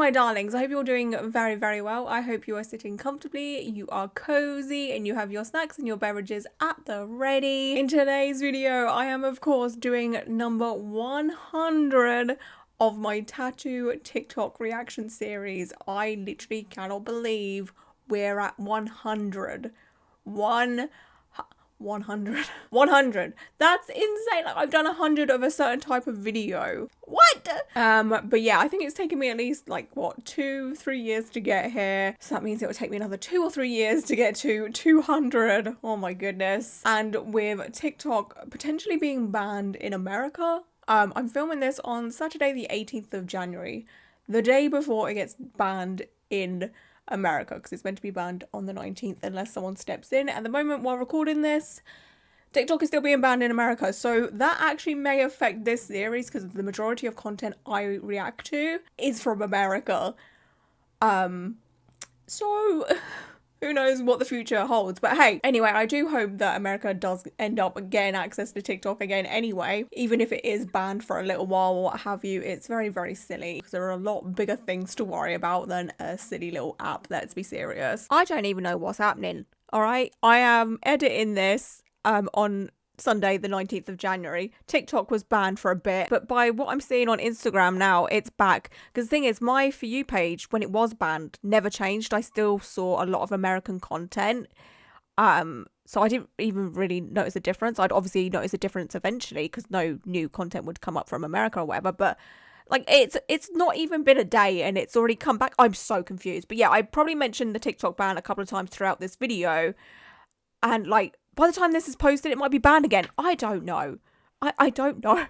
my darlings, I hope you're doing very, very well. I hope you are sitting comfortably, you are cozy, and you have your snacks and your beverages at the ready. In today's video, I am of course doing number 100 of my tattoo TikTok reaction series. I literally cannot believe we're at 100. 100. That's insane. Like, I've done 100 of a certain type of video. What? But yeah, I think it's taken me at least like what, 2-3 years to get here. So that means it will take me another 2 or 3 years to get to 200. Oh my goodness. And with TikTok potentially being banned in America, I'm filming this on Saturday the 18th of January, the day before it gets banned in America, because it's meant to be banned on the 19th unless someone steps in. At the moment while recording this, TikTok is still being banned in America, so that actually may affect this series because the majority of content I react to is from America. So who knows what the future holds. But hey, anyway, I do hope that America does end up getting access to TikTok again anyway, even if it is banned for a little while or what have you. It's very, very silly because there are a lot bigger things to worry about than a silly little app, let's be serious. I don't even know what's happening, all right? I am editing this on Sunday the 19th of January. TikTok was banned for a bit, but by what I'm seeing on Instagram now, it's back. Because the thing is, my For You page, when it was banned, never changed. I still saw a lot of American content. So I didn't even really notice a difference. I'd obviously notice a difference eventually because no new content would come up from America or whatever, but like it's not even been a day and it's already come back. I'm so confused. But yeah, I probably mentioned the TikTok ban a couple of times throughout this video, and like by the time this is posted, it might be banned again. I don't know. I don't know.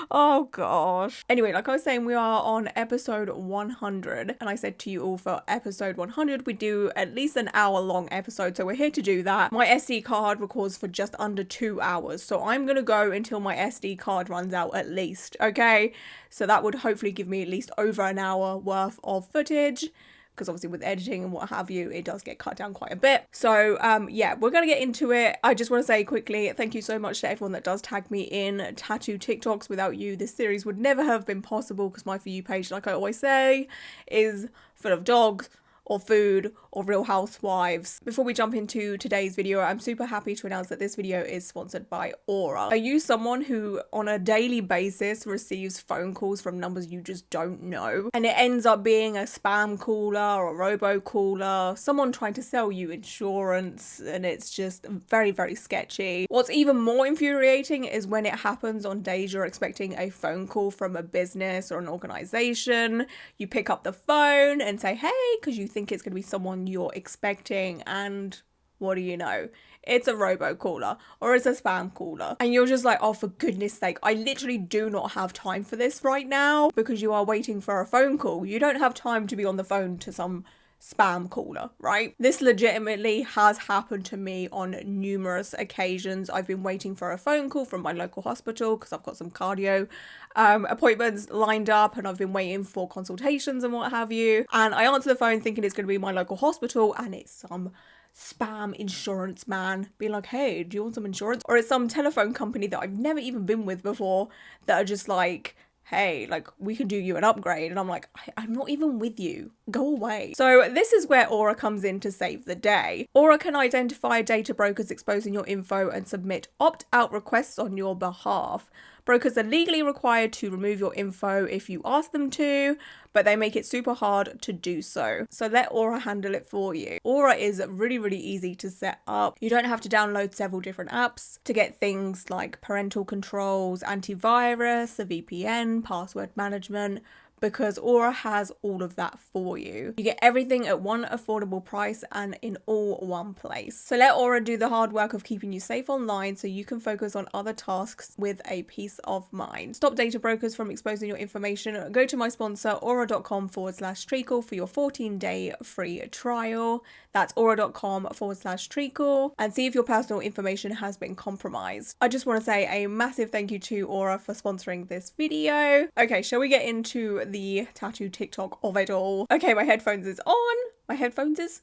Oh gosh. Anyway, like I was saying, we are on episode 100. And I said to you all, for episode 100, we do at least an hour-long episode. So we're here to do that. My SD card records for just under 2 hours. So I'm going to go until my SD card runs out at least. Okay? So that would hopefully give me at least over an hour worth of footage, because obviously with editing and what have you, it does get cut down quite a bit. So yeah, we're gonna get into it. I just want to say quickly, thank you so much to everyone that does tag me in tattoo TikToks. Without you, this series would never have been possible, because my For You page, like I always say, is full of dogs or food or Real Housewives. Before we jump into today's video, I'm super happy to announce that this video is sponsored by Aura. Are you someone who on a daily basis receives phone calls from numbers you just don't know, and it ends up being a spam caller or a robo-caller, someone trying to sell you insurance, and it's just very, very sketchy? What's even more infuriating is when it happens on days you're expecting a phone call from a business or an organization. You pick up the phone and say, hey, because you think it's going to be someone you're expecting, and what do you know? It's a robo-caller or it's a spam caller. And you're just like, oh, for goodness sake, I literally do not have time for this right now, because you are waiting for a phone call. You don't have time to be on the phone to some spam caller, right? This legitimately has happened to me on numerous occasions. I've been waiting for a phone call from my local hospital because I've got some cardio appointments lined up, and I've been waiting for consultations and what have you, and I answer the phone thinking it's going to be my local hospital, and it's some spam insurance man being like, hey, do you want some insurance? Or it's some telephone company that I've never even been with before that are just like, hey, like, we could do you an upgrade. And I'm like, I'm not even with you. Go away. So this is where Aura comes in to save the day. Aura can identify data brokers exposing your info and submit opt-out requests on your behalf. Brokers are legally required to remove your info if you ask them to, but they make it super hard to do so. So let Aura handle it for you. Aura is really, really easy to set up. You don't have to download several different apps to get things like parental controls, antivirus, a VPN, password management, because Aura has all of that for you. You get everything at one affordable price and in all one place. So let Aura do the hard work of keeping you safe online so you can focus on other tasks with a peace of mind. Stop data brokers from exposing your information. Go to my sponsor, aura.com/treacle for your 14-day free trial. That's aura.com/treacle, and see if your personal information has been compromised. I just want to say a massive thank you to Aura for sponsoring this video. Okay, shall we get into the tattoo TikTok of it all? Okay, my headphones is on. My headphones is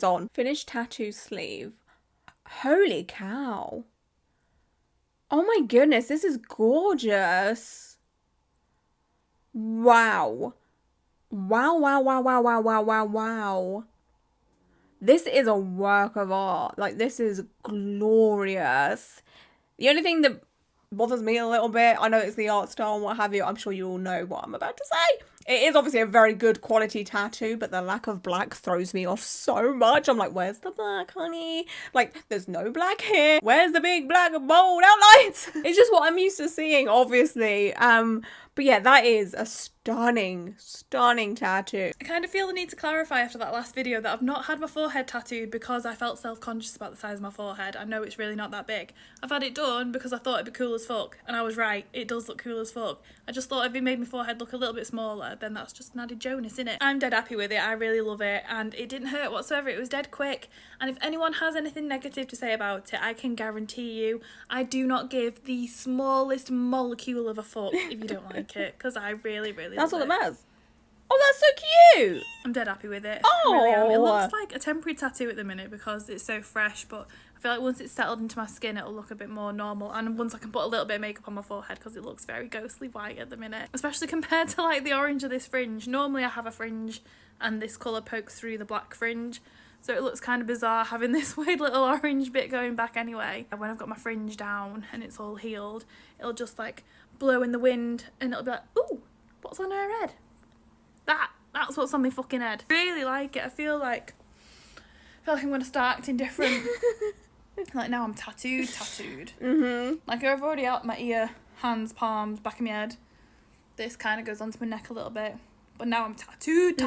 on. Finish tattoo sleeve. Holy cow. Oh my goodness, this is gorgeous. Wow. Wow, wow, wow, wow, wow, wow, wow, wow. This is a work of art. Like, this is glorious. The only thing that bothers me a little bit, I know it's the art style and what have you, I'm sure you all know what I'm about to say. It is obviously a very good quality tattoo, but the lack of black throws me off so much. I'm like, where's the black, honey? Like, there's no black here. Where's the big black bold outlines? It's just what I'm used to seeing, obviously. But yeah, that is a stunning, stunning tattoo. I kind of feel the need to clarify after that last video that I've not had my forehead tattooed because I felt self-conscious about the size of my forehead. I know it's really not that big. I've had it done because I thought it'd be cool as fuck, and I was right, it does look cool as fuck. I just thought if it made my forehead look a little bit smaller, then that's just an added Jonas, innit? I'm dead happy with it, I really love it, and it didn't hurt whatsoever, it was dead quick, and if anyone has anything negative to say about it, I can guarantee you, I do not give the smallest molecule of a fuck if you don't like it, because I really, really That's love all it. that matters. Oh, that's so cute. I'm dead happy with it. Oh. Really am. It looks like a temporary tattoo at the minute because it's so fresh, but I feel like once it's settled into my skin, it'll look a bit more normal. And once I can put a little bit of makeup on my forehead because it looks very ghostly white at the minute, especially compared to like the orange of this fringe. Normally I have a fringe and this colour pokes through the black fringe. So it looks kind of bizarre having this weird little orange bit going back anyway. And when I've got my fringe down and it's all healed, it'll just like blow in the wind and it'll be like, ooh, what's on her head? That's what's on my fucking head. Really like it. I feel like I'm gonna start acting different. Like now I'm tattooed. Like I've already out my ear, hands, palms, back of my head. This kind of goes onto my neck a little bit, but now I'm tattooed.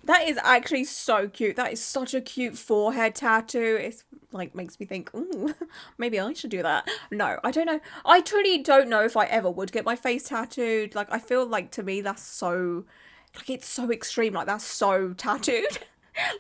That is actually so cute. That is such a cute forehead tattoo. It's like makes me think, ooh, maybe I should do that. No, I don't know. I truly don't know if I ever would get my face tattooed. Like I feel like to me that's so, like it's so extreme. Like that's so tattooed.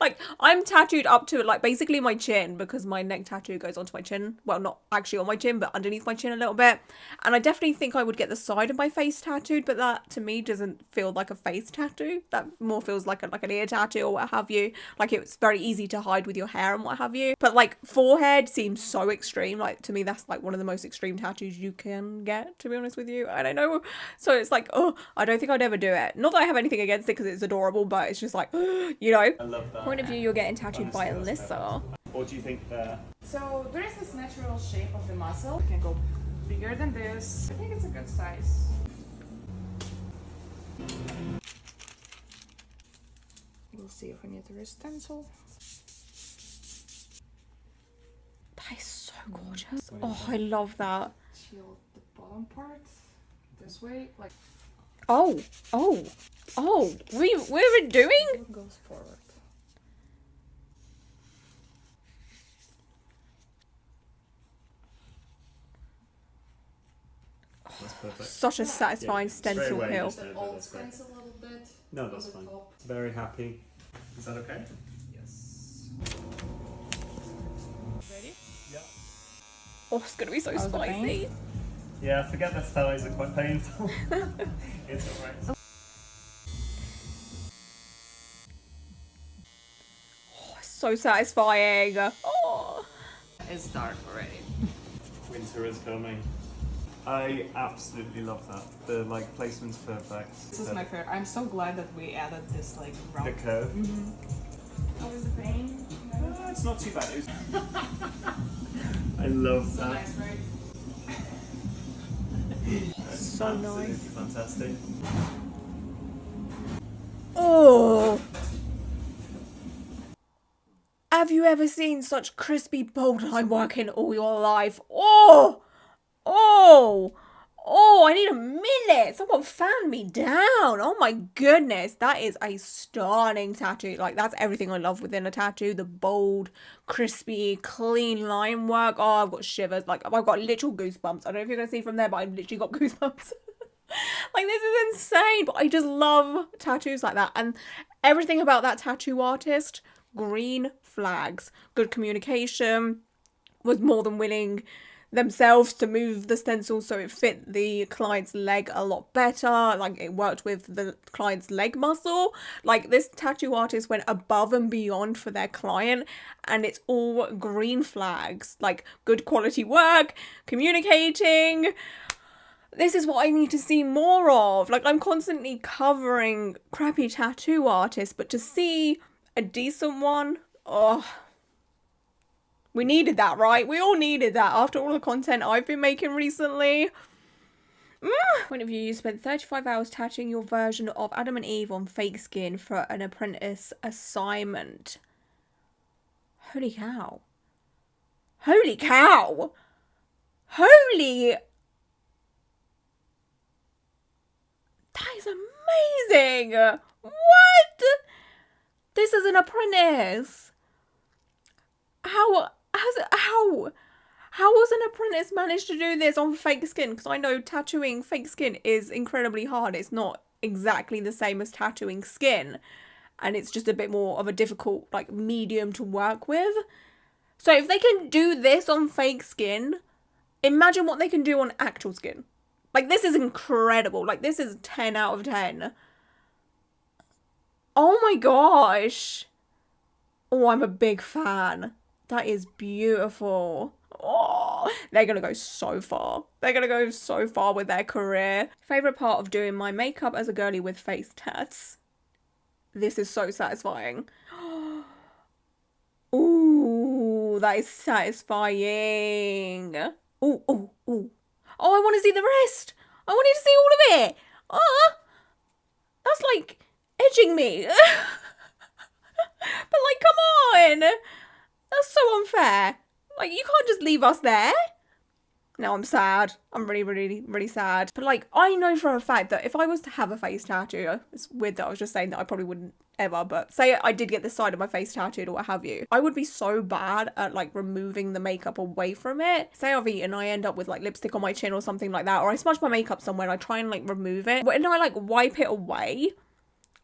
Like I'm tattooed up to like basically my chin because my neck tattoo goes onto my chin. Well, not actually on my chin, but underneath my chin a little bit. And I definitely think I would get the side of my face tattooed, but that to me doesn't feel like a face tattoo. That more feels like an ear tattoo or what have you. Like it's very easy to hide with your hair and what have you. But like forehead seems so extreme. Like to me that's like one of the most extreme tattoos you can get, to be honest with you. I don't know. So it's like, oh, I don't think I'd ever do it. Not that I have anything against it because it's adorable, but it's just like, you know. I love that. Point of view, you're getting tattooed by Alyssa. What do you think there? So there is this natural shape of the muscle. It can go bigger than this. I think it's a good size. We'll see if we need the wrist stencil. That is so gorgeous. Oh, I love that. Shield the bottom part this way, like. Oh. What are we doing? It goes forward. That's perfect. Such a satisfying Yeah, stencil straight away, peel. just a bit, that's great. A little bit. No, that's fine. Very happy. Is that okay? Yes. Ready? Yeah. Oh, it's gonna be so How's the spicy. pain? Yeah, forget that thighs are quite painful. It's alright. Oh, it's so satisfying. Oh. It's dark already. Winter is coming. I absolutely love that. The like placement's perfect. This is my favorite. I'm so glad that we added this like round. The curve. How is the pain? It's not too bad. It was... I love So that. nice, right? So Absolutely nice. fantastic. Oh. Have you ever seen such crispy bold line work in all your life? Oh. I need a minute. Someone fan me down. Oh my goodness. That is a stunning tattoo. Like, that's everything I love within a tattoo. The bold, crispy, clean line work. Oh, I've got shivers. Like, I've got literal goosebumps. I don't know if you're going to see from there, but I've literally got goosebumps. Like, this is insane. But I just love tattoos like that. And everything about that tattoo artist, green flags. Good communication. Was more than willing themselves to move the stencil so it fit the client's leg a lot better. Like, it worked with the client's leg muscle. Like, this tattoo artist went above and beyond for their client, and it's all green flags. Like, good quality work, communicating. This is what I need to see more of. Like, I'm constantly covering crappy tattoo artists, but to see a decent one, oh, we needed that, right? We all needed that after all the content I've been making recently. Point of view, you spent 35 hours tattooing your version of Adam and Eve on fake skin for an apprentice assignment. Holy cow. Holy cow. Holy... That is amazing! What? This is an apprentice. How was an apprentice managed to do this on fake skin? Because I know tattooing fake skin is incredibly hard. It's not exactly the same as tattooing skin. And it's just a bit more of a difficult, like, medium to work with. So if they can do this on fake skin, imagine what they can do on actual skin. Like, this is incredible. Like, this is 10 out of 10. Oh my gosh. Oh, I'm a big fan. That is beautiful. Oh, they're going to go so far. They're going to go so far with their career. Favourite part of doing my makeup as a girly with face tats. This is so satisfying. Ooh, that is satisfying. Ooh, ooh, ooh. Oh, I want to see the rest. I wanted to see all of it. That's like edging me. But like, come on. That's so unfair. Like, you can't just leave us there. No, I'm sad. I'm really, really, really sad. But like, I know for a fact that if I was to have a face tattoo, it's weird that I was just saying that I probably wouldn't ever, but say I did get this side of my face tattooed or what have you, I would be so bad at like removing the makeup away from it. Say I've eaten, I end up with like lipstick on my chin or something like that, or I smudge my makeup somewhere and I try and like remove it. When I like wipe it away,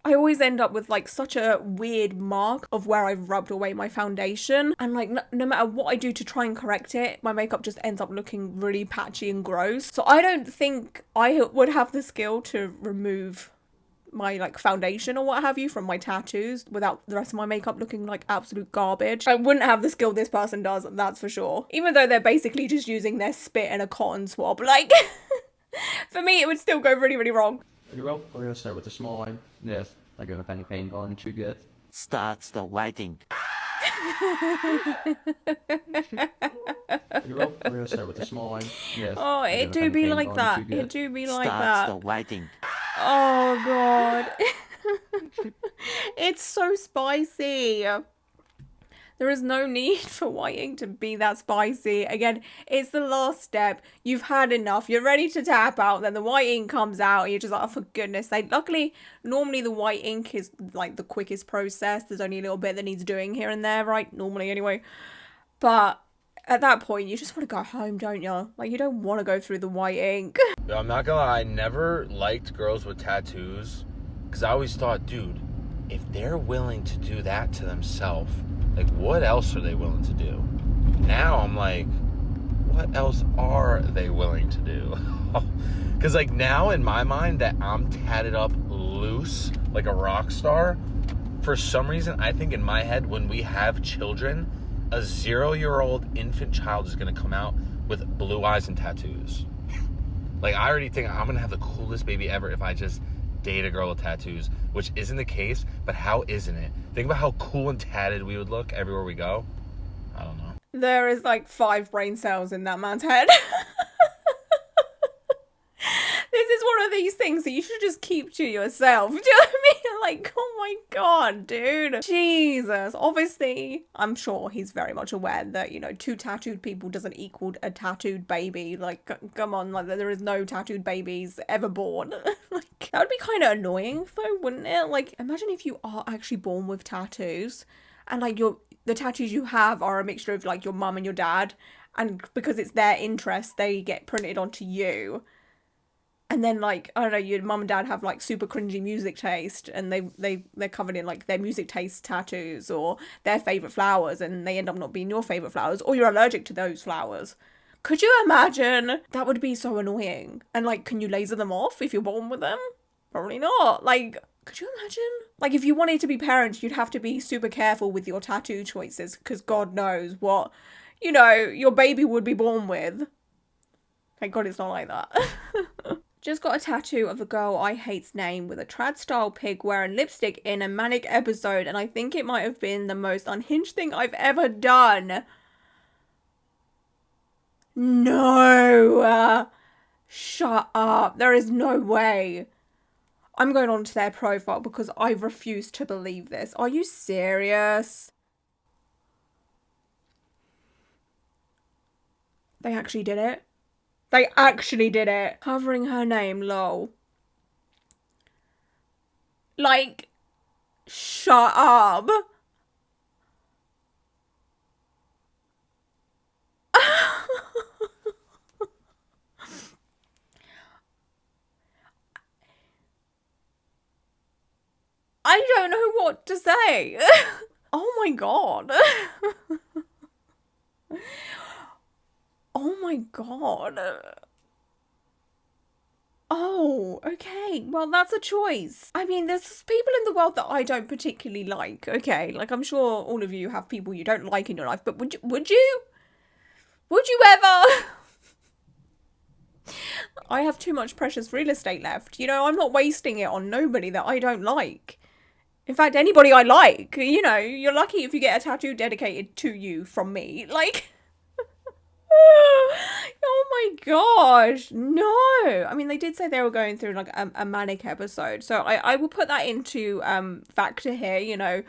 I always end up with like such a weird mark of where I've rubbed away my foundation, and like no matter what I do to try and correct it, my makeup just ends up looking really patchy and gross. So I don't think I would have the skill to remove my like foundation or what have you from my tattoos without the rest of my makeup looking like absolute garbage. I wouldn't have the skill this person does, that's for sure. Even though they're basically just using their spit and a cotton swab, like for me it would still go really, really wrong. Pretty well. We're going to start with the small line. Yes. I go with any paint on too good. Starts the writing. Pretty well. We're going to start with the small line. Yes. Oh, it do be like that. It do be like Starts that. the writing. Oh god. It's so spicy. There is no need for whiting to be that spicy. Again, it's the last step. You've had enough. You're ready to tap out. Then the white ink comes out. And you're just like, oh, for goodness sake. Luckily, normally the white ink is like the quickest process. There's only a little bit that needs doing here and there, right? Normally anyway. But at that point, you just want to go home, don't you? Like, you don't want to go through the white ink. Yo, I'm not gonna lie, I never liked girls with tattoos. Because I always thought, dude, if they're willing to do that to themselves, like, what else are they willing to do? Now I'm like, what else are they willing to do? Because, like, now in my mind that I'm tatted up loose like a rock star, for some reason, I think in my head, when we have children, a 0-year-old infant child is going to come out with blue eyes and tattoos. Like, I already think I'm going to have the coolest baby ever if I just date a girl with tattoos, which isn't the case, but how isn't it? Think about how cool and tatted we would look everywhere we go. I don't know. There is like 5 brain cells in that man's head. This is one of these things that you should just keep to yourself. Do you know what I mean? Like, oh my god, dude. Jesus. Obviously, I'm sure he's very much aware that, you know, 2 tattooed people doesn't equal a tattooed baby. Like, come on, like, there is no tattooed babies ever born. Like, that would be kind of annoying, though, wouldn't it? Like, imagine if you are actually born with tattoos, and, like, the tattoos you have are a mixture of, like, your mum and your dad, and because it's their interest, they get printed onto you. And then, like, I don't know, your mum and dad have, like, super cringy music taste, and they're covered in, like, their music taste tattoos or their favourite flowers, and they end up not being your favourite flowers, or you're allergic to those flowers. Could you imagine? That would be so annoying. And, like, can you laser them off if you're born with them? Probably not. Like, could you imagine? Like, if you wanted to be parents, you'd have to be super careful with your tattoo choices, because God knows what, you know, your baby would be born with. Thank God it's not like that. Just got a tattoo of a girl I hate's name with a trad style pig wearing lipstick in a manic episode, and I think it might have been the most unhinged thing I've ever done. No! Shut up. There is no way. I'm going on to their profile because I refuse to believe this. Are you serious? They actually did it. They actually did it. Covering her name, lol. Like, shut up. I don't know what to say. Oh my God. Oh my God. Oh, okay. Well, that's a choice. I mean, there's people in the world that I don't particularly like, okay? Like, I'm sure all of you have people you don't like in your life, but would you? Would you ever? I have too much precious real estate left. You know, I'm not wasting it on nobody that I don't like. In fact, anybody I like, you know, you're lucky if you get a tattoo dedicated to you from me. Like, oh my gosh, no. I mean, they did say they were going through like a manic episode. So I will put that into factor here, you know,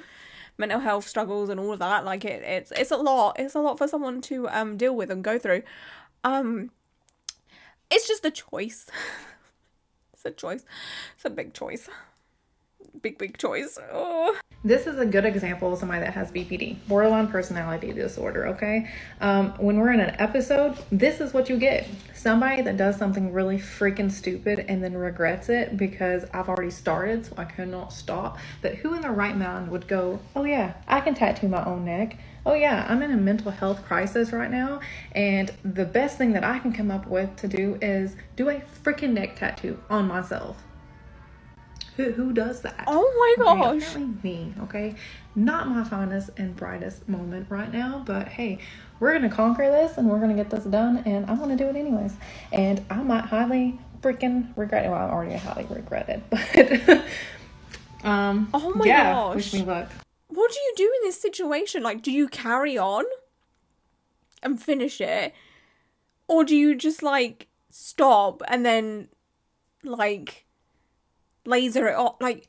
mental health struggles and all of that. Like it's a lot. It's a lot for someone to deal with and go through. It's just a choice. It's a choice. It's a big choice. Big choice. Oh. This is a good example of somebody that has BPD, borderline personality disorder, okay? When we're in an episode, this is what you get. Somebody that does something really freaking stupid and then regrets it because I've already started, so I cannot stop. But who in their right mind would go, oh yeah, I can tattoo my own neck. Oh yeah, I'm in a mental health crisis right now, and the best thing that I can come up with to do is do a freaking neck tattoo on myself. Who does that? Oh my gosh. Okay, apparently me, okay? Not my finest and brightest moment right now, but hey, we're going to conquer this and we're going to get this done, and I'm going to do it anyways. And I might highly freaking regret it. Well, I already highly regret it, but oh my gosh. Wish me luck. What do you do in this situation? Like, do you carry on and finish it? Or do you just, like, stop and then, like, laser it off? Like,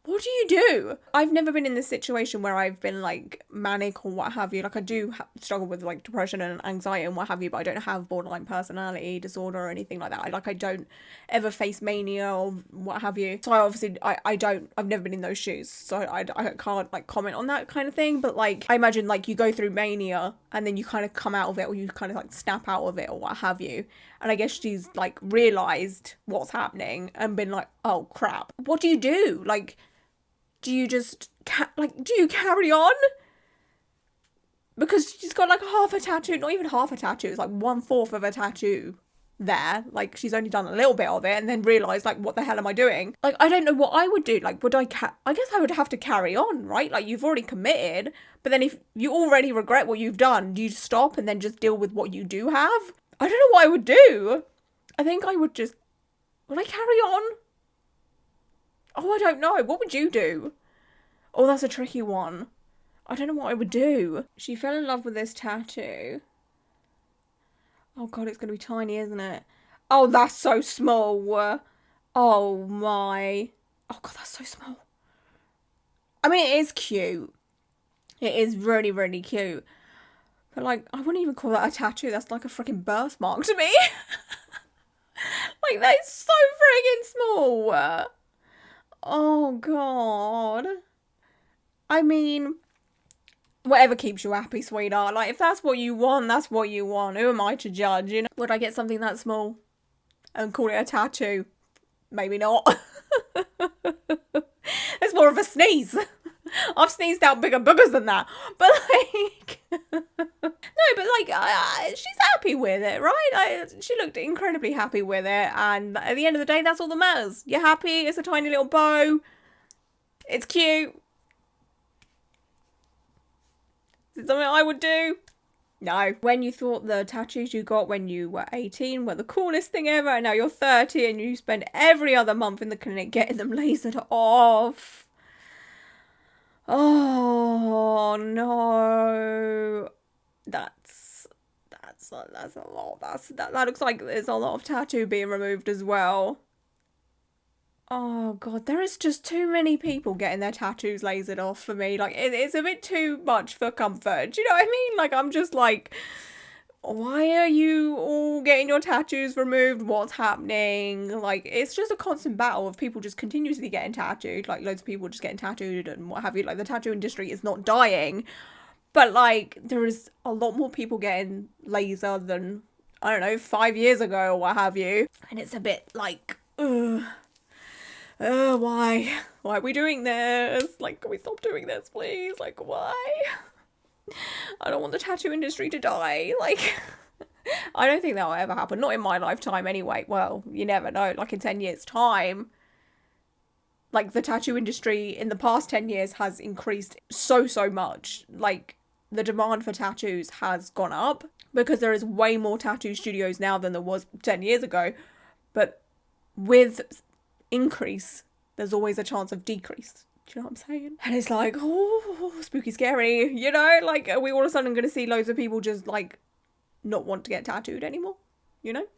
what do you do? I've never been in this situation where I've been like manic or what have you. Like I do struggle with like depression and anxiety and what have you, but I don't have borderline personality disorder or anything like that. I don't ever face mania or what have you. So I've never been in those shoes. So I can't like comment on that kind of thing. But like, I imagine like you go through mania and then you kind of come out of it, or you kind of like snap out of it or what have you. And I guess she's like realized what's happening and been like, oh crap, what do you do? Like, do you just, do you carry on? Because she's got like half a tattoo, not even half a tattoo, it's like 1/4 of a tattoo there. Like, she's only done a little bit of it and then realised, like, what the hell am I doing? Like, I don't know what I would do. Like, would I guess I would have to carry on, right? Like, you've already committed, but then if you already regret what you've done, do you stop and then just deal with what you do have? I don't know what I would do. I think I would just, would I carry on? Oh, I don't know. What would you do? Oh, that's a tricky one. I don't know what I would do. She fell in love with this tattoo. Oh god, it's going to be tiny, isn't it? Oh, that's so small. Oh my. Oh god, that's so small. I mean, it is cute. It is really, really cute. But like, I wouldn't even call that a tattoo. That's like a freaking birthmark to me. Like, that is so friggin' small. Oh god. I mean, whatever keeps you happy, sweetheart. Like, if that's what you want, that's what you want. Who am I to judge, you know? Would I get something that small and call it a tattoo? Maybe not. It's more of a sneeze. I've sneezed out bigger boogers than that. But like, no, but like, she's happy with it, right? She looked incredibly happy with it. And at the end of the day, that's all that matters. You're happy. It's a tiny little bow. It's cute. Is it something I would do? No. When you thought the tattoos you got when you were 18 were the coolest thing ever, and now you're 30 and you spend every other month in the clinic getting them lasered off. Oh no. That's a lot. That looks like there's a lot of tattoo being removed as well. Oh god, there is just too many people getting their tattoos lasered off for me. Like, it's a bit too much for comfort. Do you know what I mean? Like, I'm just like, why are you all getting your tattoos removed? What's happening? Like, it's just a constant battle of people just continuously getting tattooed. Like, loads of people just getting tattooed and what have you. Like, the tattoo industry is not dying. But, like, there is a lot more people getting laser than, I don't know, 5 years ago or what have you. And it's a bit like, ugh. Why? Why are we doing this? Like, can we stop doing this, please? Like, why? I don't want the tattoo industry to die. Like, I don't think that will ever happen. Not in my lifetime, anyway. Well, you never know. Like, in 10 years' time, like, the tattoo industry in the past 10 years has increased so much. Like, the demand for tattoos has gone up because there is way more tattoo studios now than there was 10 years ago. But with increase, there's always a chance of decrease. Do you know what I'm saying? And it's like, oh, spooky, scary, you know? Like, are we all of a sudden going to see loads of people just, like, not want to get tattooed anymore? You know? And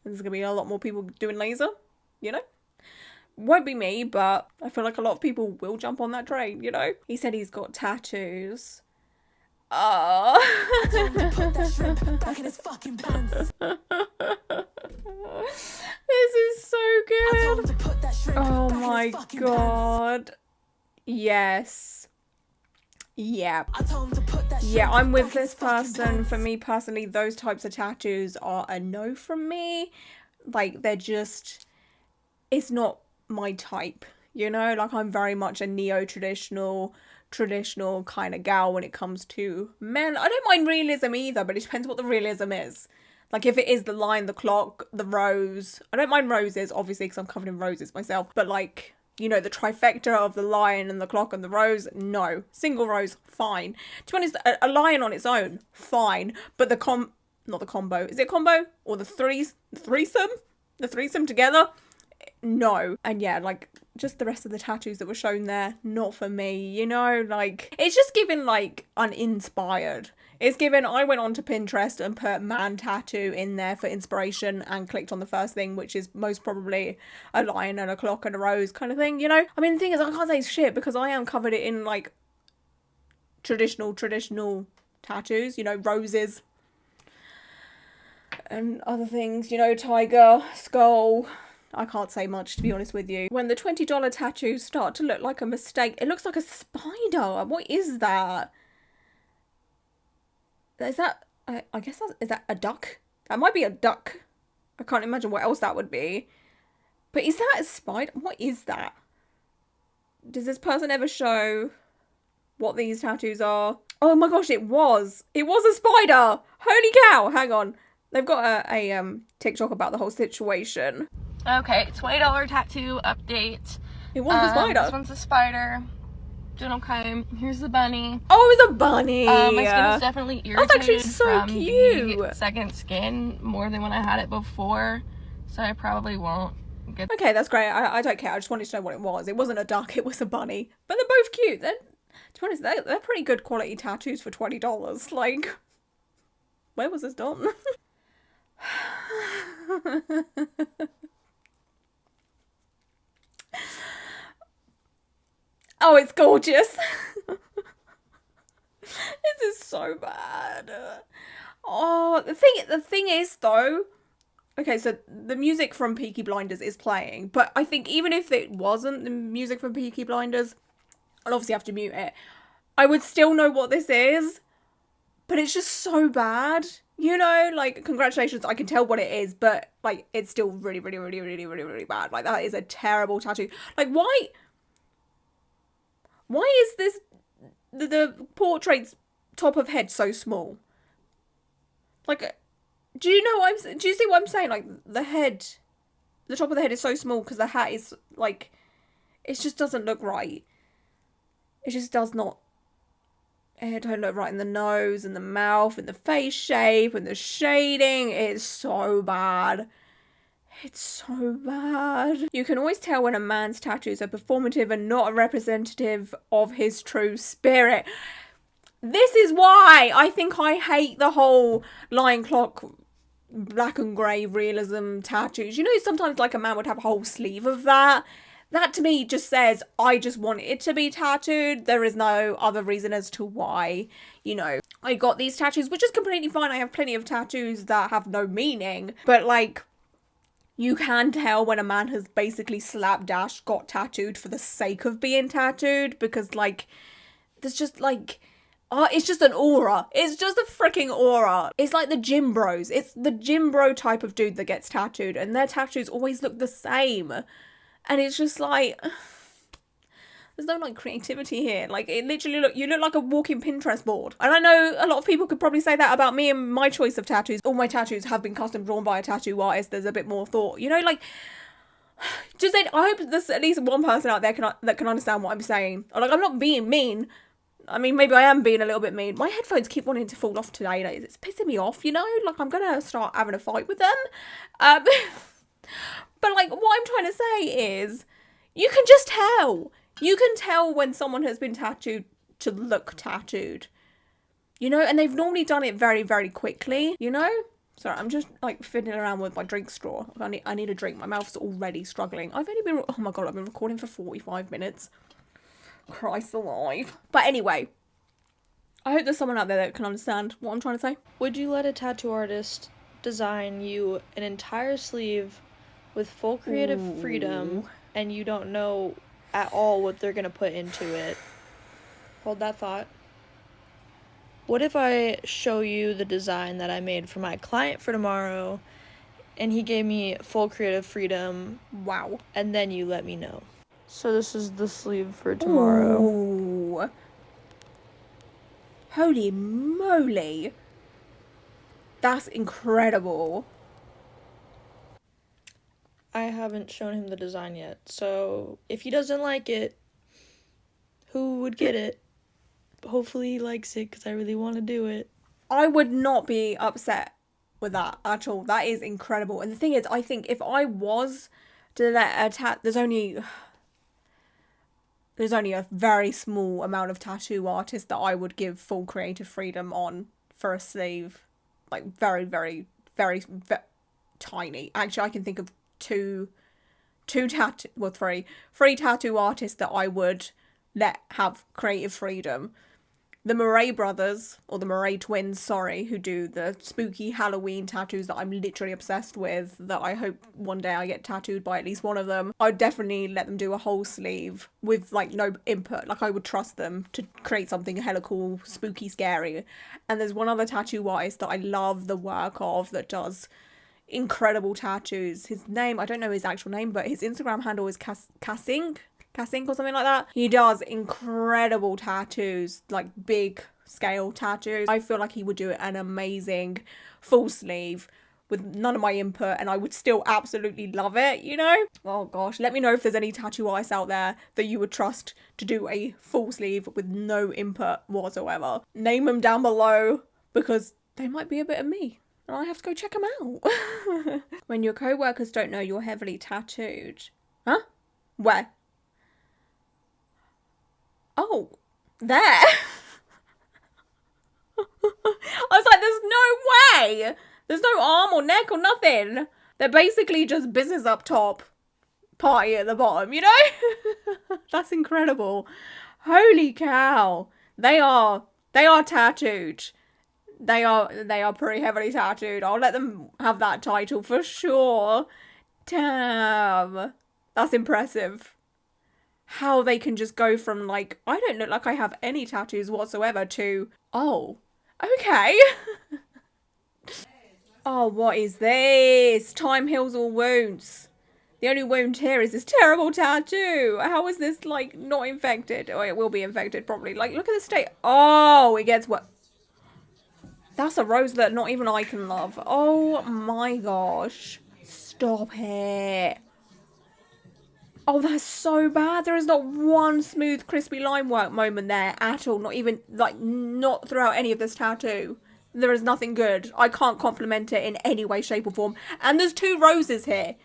there's going to be a lot more people doing laser, you know? Won't be me, but I feel like a lot of people will jump on that train, you know? He said he's got tattoos. Oh. This is so good. Oh my god. Yes. Yeah. Yeah, I'm with this person. For me personally, those types of tattoos are a no from me. Like, they're just, it's not my type, you know? Like, I'm very much a neo-traditional kind of gal when it comes to men. I don't mind realism either, but it depends what the realism is. Like, if it is the lion, the clock, the rose. I don't mind roses, obviously, because I'm covered in roses myself. But, like, you know, the trifecta of the lion and the clock and the rose, no. Single rose, fine. To be honest, a lion on its own, fine. But not the combo. Is it combo? Or the threesome? The threesome together? No. And yeah, like, just the rest of the tattoos that were shown there, not for me, you know? Like, it's just given, like, uninspired. It's given, I went onto Pinterest and put man tattoo in there for inspiration and clicked on the first thing, which is most probably a lion and a clock and a rose kind of thing, you know? I mean, the thing is, I can't say shit because I am covered in, like, traditional tattoos, you know, roses and other things, you know, tiger, skull. I can't say much, to be honest with you. When the $20 tattoos start to look like a mistake, it looks like a spider. What is that? Is that, I guess is that a duck? That might be a duck. I can't imagine what else that would be. But is that a spider? What is that? Does this person ever show what these tattoos are? Oh my gosh, it was a spider. Holy cow. Hang on. They've got a TikTok about the whole situation. Okay, $20 tattoo update. It was a spider. This one's a spider. Doing okay. Here's the bunny. Oh, it was a bunny. My skin is definitely irritated. That's actually so from cute. The second skin more than when I had it before, so I probably won't get. Okay, that's great. I don't care. I just wanted to know what it was. It wasn't a duck. It was a bunny. But they're both cute. To be honest, they're pretty good quality tattoos for $20. Like, where was this done? Oh, it's gorgeous. This is so bad. Oh, the thing is though, okay, so the music from Peaky Blinders is playing, but I think even if it wasn't the music from Peaky Blinders, I'll obviously have to mute it, I would still know what this is, but it's just so bad, you know? Like, congratulations, I can tell what it is, but, like, it's still really, really, really, really, really, really bad. Like, that is a terrible tattoo. Like, why is this, the portrait's top of head so small? Like, do you see what I'm saying? Like, the top of the head is so small because the hat is, like, it just doesn't look right. It just does not It don't look right in the nose and the mouth and the face shape and the shading. It's so bad. It's so bad. You can always tell when a man's tattoos are performative and not a representative of his true spirit. This is why I think I hate the whole Lion Clock black and grey realism tattoos. You know, sometimes like a man would have a whole sleeve of that. That to me just says, I just want it to be tattooed. There is no other reason as to why, you know, I got these tattoos, which is completely fine. I have plenty of tattoos that have no meaning. But like, you can tell when a man has basically slapdash got tattooed for the sake of being tattooed, because like, there's just like, oh, it's just an aura. It's just a freaking aura. It's like the gym bros. It's the gym bro type of dude that gets tattooed, and their tattoos always look the same. And it's just like, there's no like creativity here. Like, it literally you look like a walking Pinterest board. And I know a lot of people could probably say that about me and my choice of tattoos. All my tattoos have been custom drawn by a tattoo artist. There's a bit more thought, you know, like, just I hope there's at least one person out there that can understand what I'm saying. Like, I'm not being mean. I mean, maybe I am being a little bit mean. My headphones keep wanting to fall off today. Like, it's pissing me off, you know? Like, I'm gonna start having a fight with them. But like, what I'm trying to say is, you can just tell. You can tell when someone has been tattooed to look tattooed. You know, and they've normally done it very, very quickly, you know? Sorry, I'm just like fiddling around with my drink straw. I need a drink. My mouth's already struggling. I've only been, oh my god, I've been recording for 45 minutes. Christ alive. But anyway, I hope there's someone out there that can understand what I'm trying to say. Would you let a tattoo artist design you an entire sleeve with full creative freedom, and you don't know at all what they're gonna put into it? Hold that thought. What if I show you the design that I made for my client for tomorrow, and he gave me full creative freedom? Wow. And then you let me know. So this is the sleeve for tomorrow. Ooh. Holy moly. That's incredible. I haven't shown him the design yet, so if he doesn't like it, who would get it? Hopefully he likes it, because I really want to do it. I would not be upset with that at all. That is incredible. And the thing is, I think if I was to let there's only a very small amount of tattoo artists that I would give full creative freedom on for a sleeve. Like, very, very, very, very tiny. Actually, I can think of three tattoo artists that I would let have creative freedom. The Murray brothers, or the Murray twins, sorry, who do the spooky Halloween tattoos that I'm literally obsessed with, that I hope one day I get tattooed by at least one of them. I'd definitely let them do a whole sleeve with, like, no input. Like, I would trust them to create something hella cool, spooky, scary. And there's one other tattoo artist that I love the work of that does incredible tattoos. His name, I don't know his actual name, but his Instagram handle is Kassink or something like that. He does incredible tattoos, like big scale tattoos. I feel like he would do an amazing full sleeve with none of my input, and I would still absolutely love it, you know? Oh gosh, let me know if there's any tattoo artists out there that you would trust to do a full sleeve with no input whatsoever. Name them down below, because they might be a bit of me, and I have to go check them out. When your co-workers don't know you're heavily tattooed. Huh? Where? Oh, there. I was like, there's no way. There's no arm or neck or nothing. They're basically just business up top, party at the bottom, you know? That's incredible. Holy cow. They are tattooed. They are pretty heavily tattooed. I'll let them have that title for sure. Damn. That's impressive. How they can just go from, like, I don't look like I have any tattoos whatsoever to, oh, okay. Oh, what is this? Time heals all wounds. The only wound here is this terrible tattoo. How is this, like, not infected? Oh, it will be infected, probably. Like, look at the state. Oh, it gets what? That's a rose that not even I can love. Oh, my gosh. Stop it. Oh, that's so bad. There is not one smooth, crispy line work moment there at all. Not even, like, not throughout any of this tattoo. There is nothing good. I can't compliment it in any way, shape or form. And there's 2 roses here.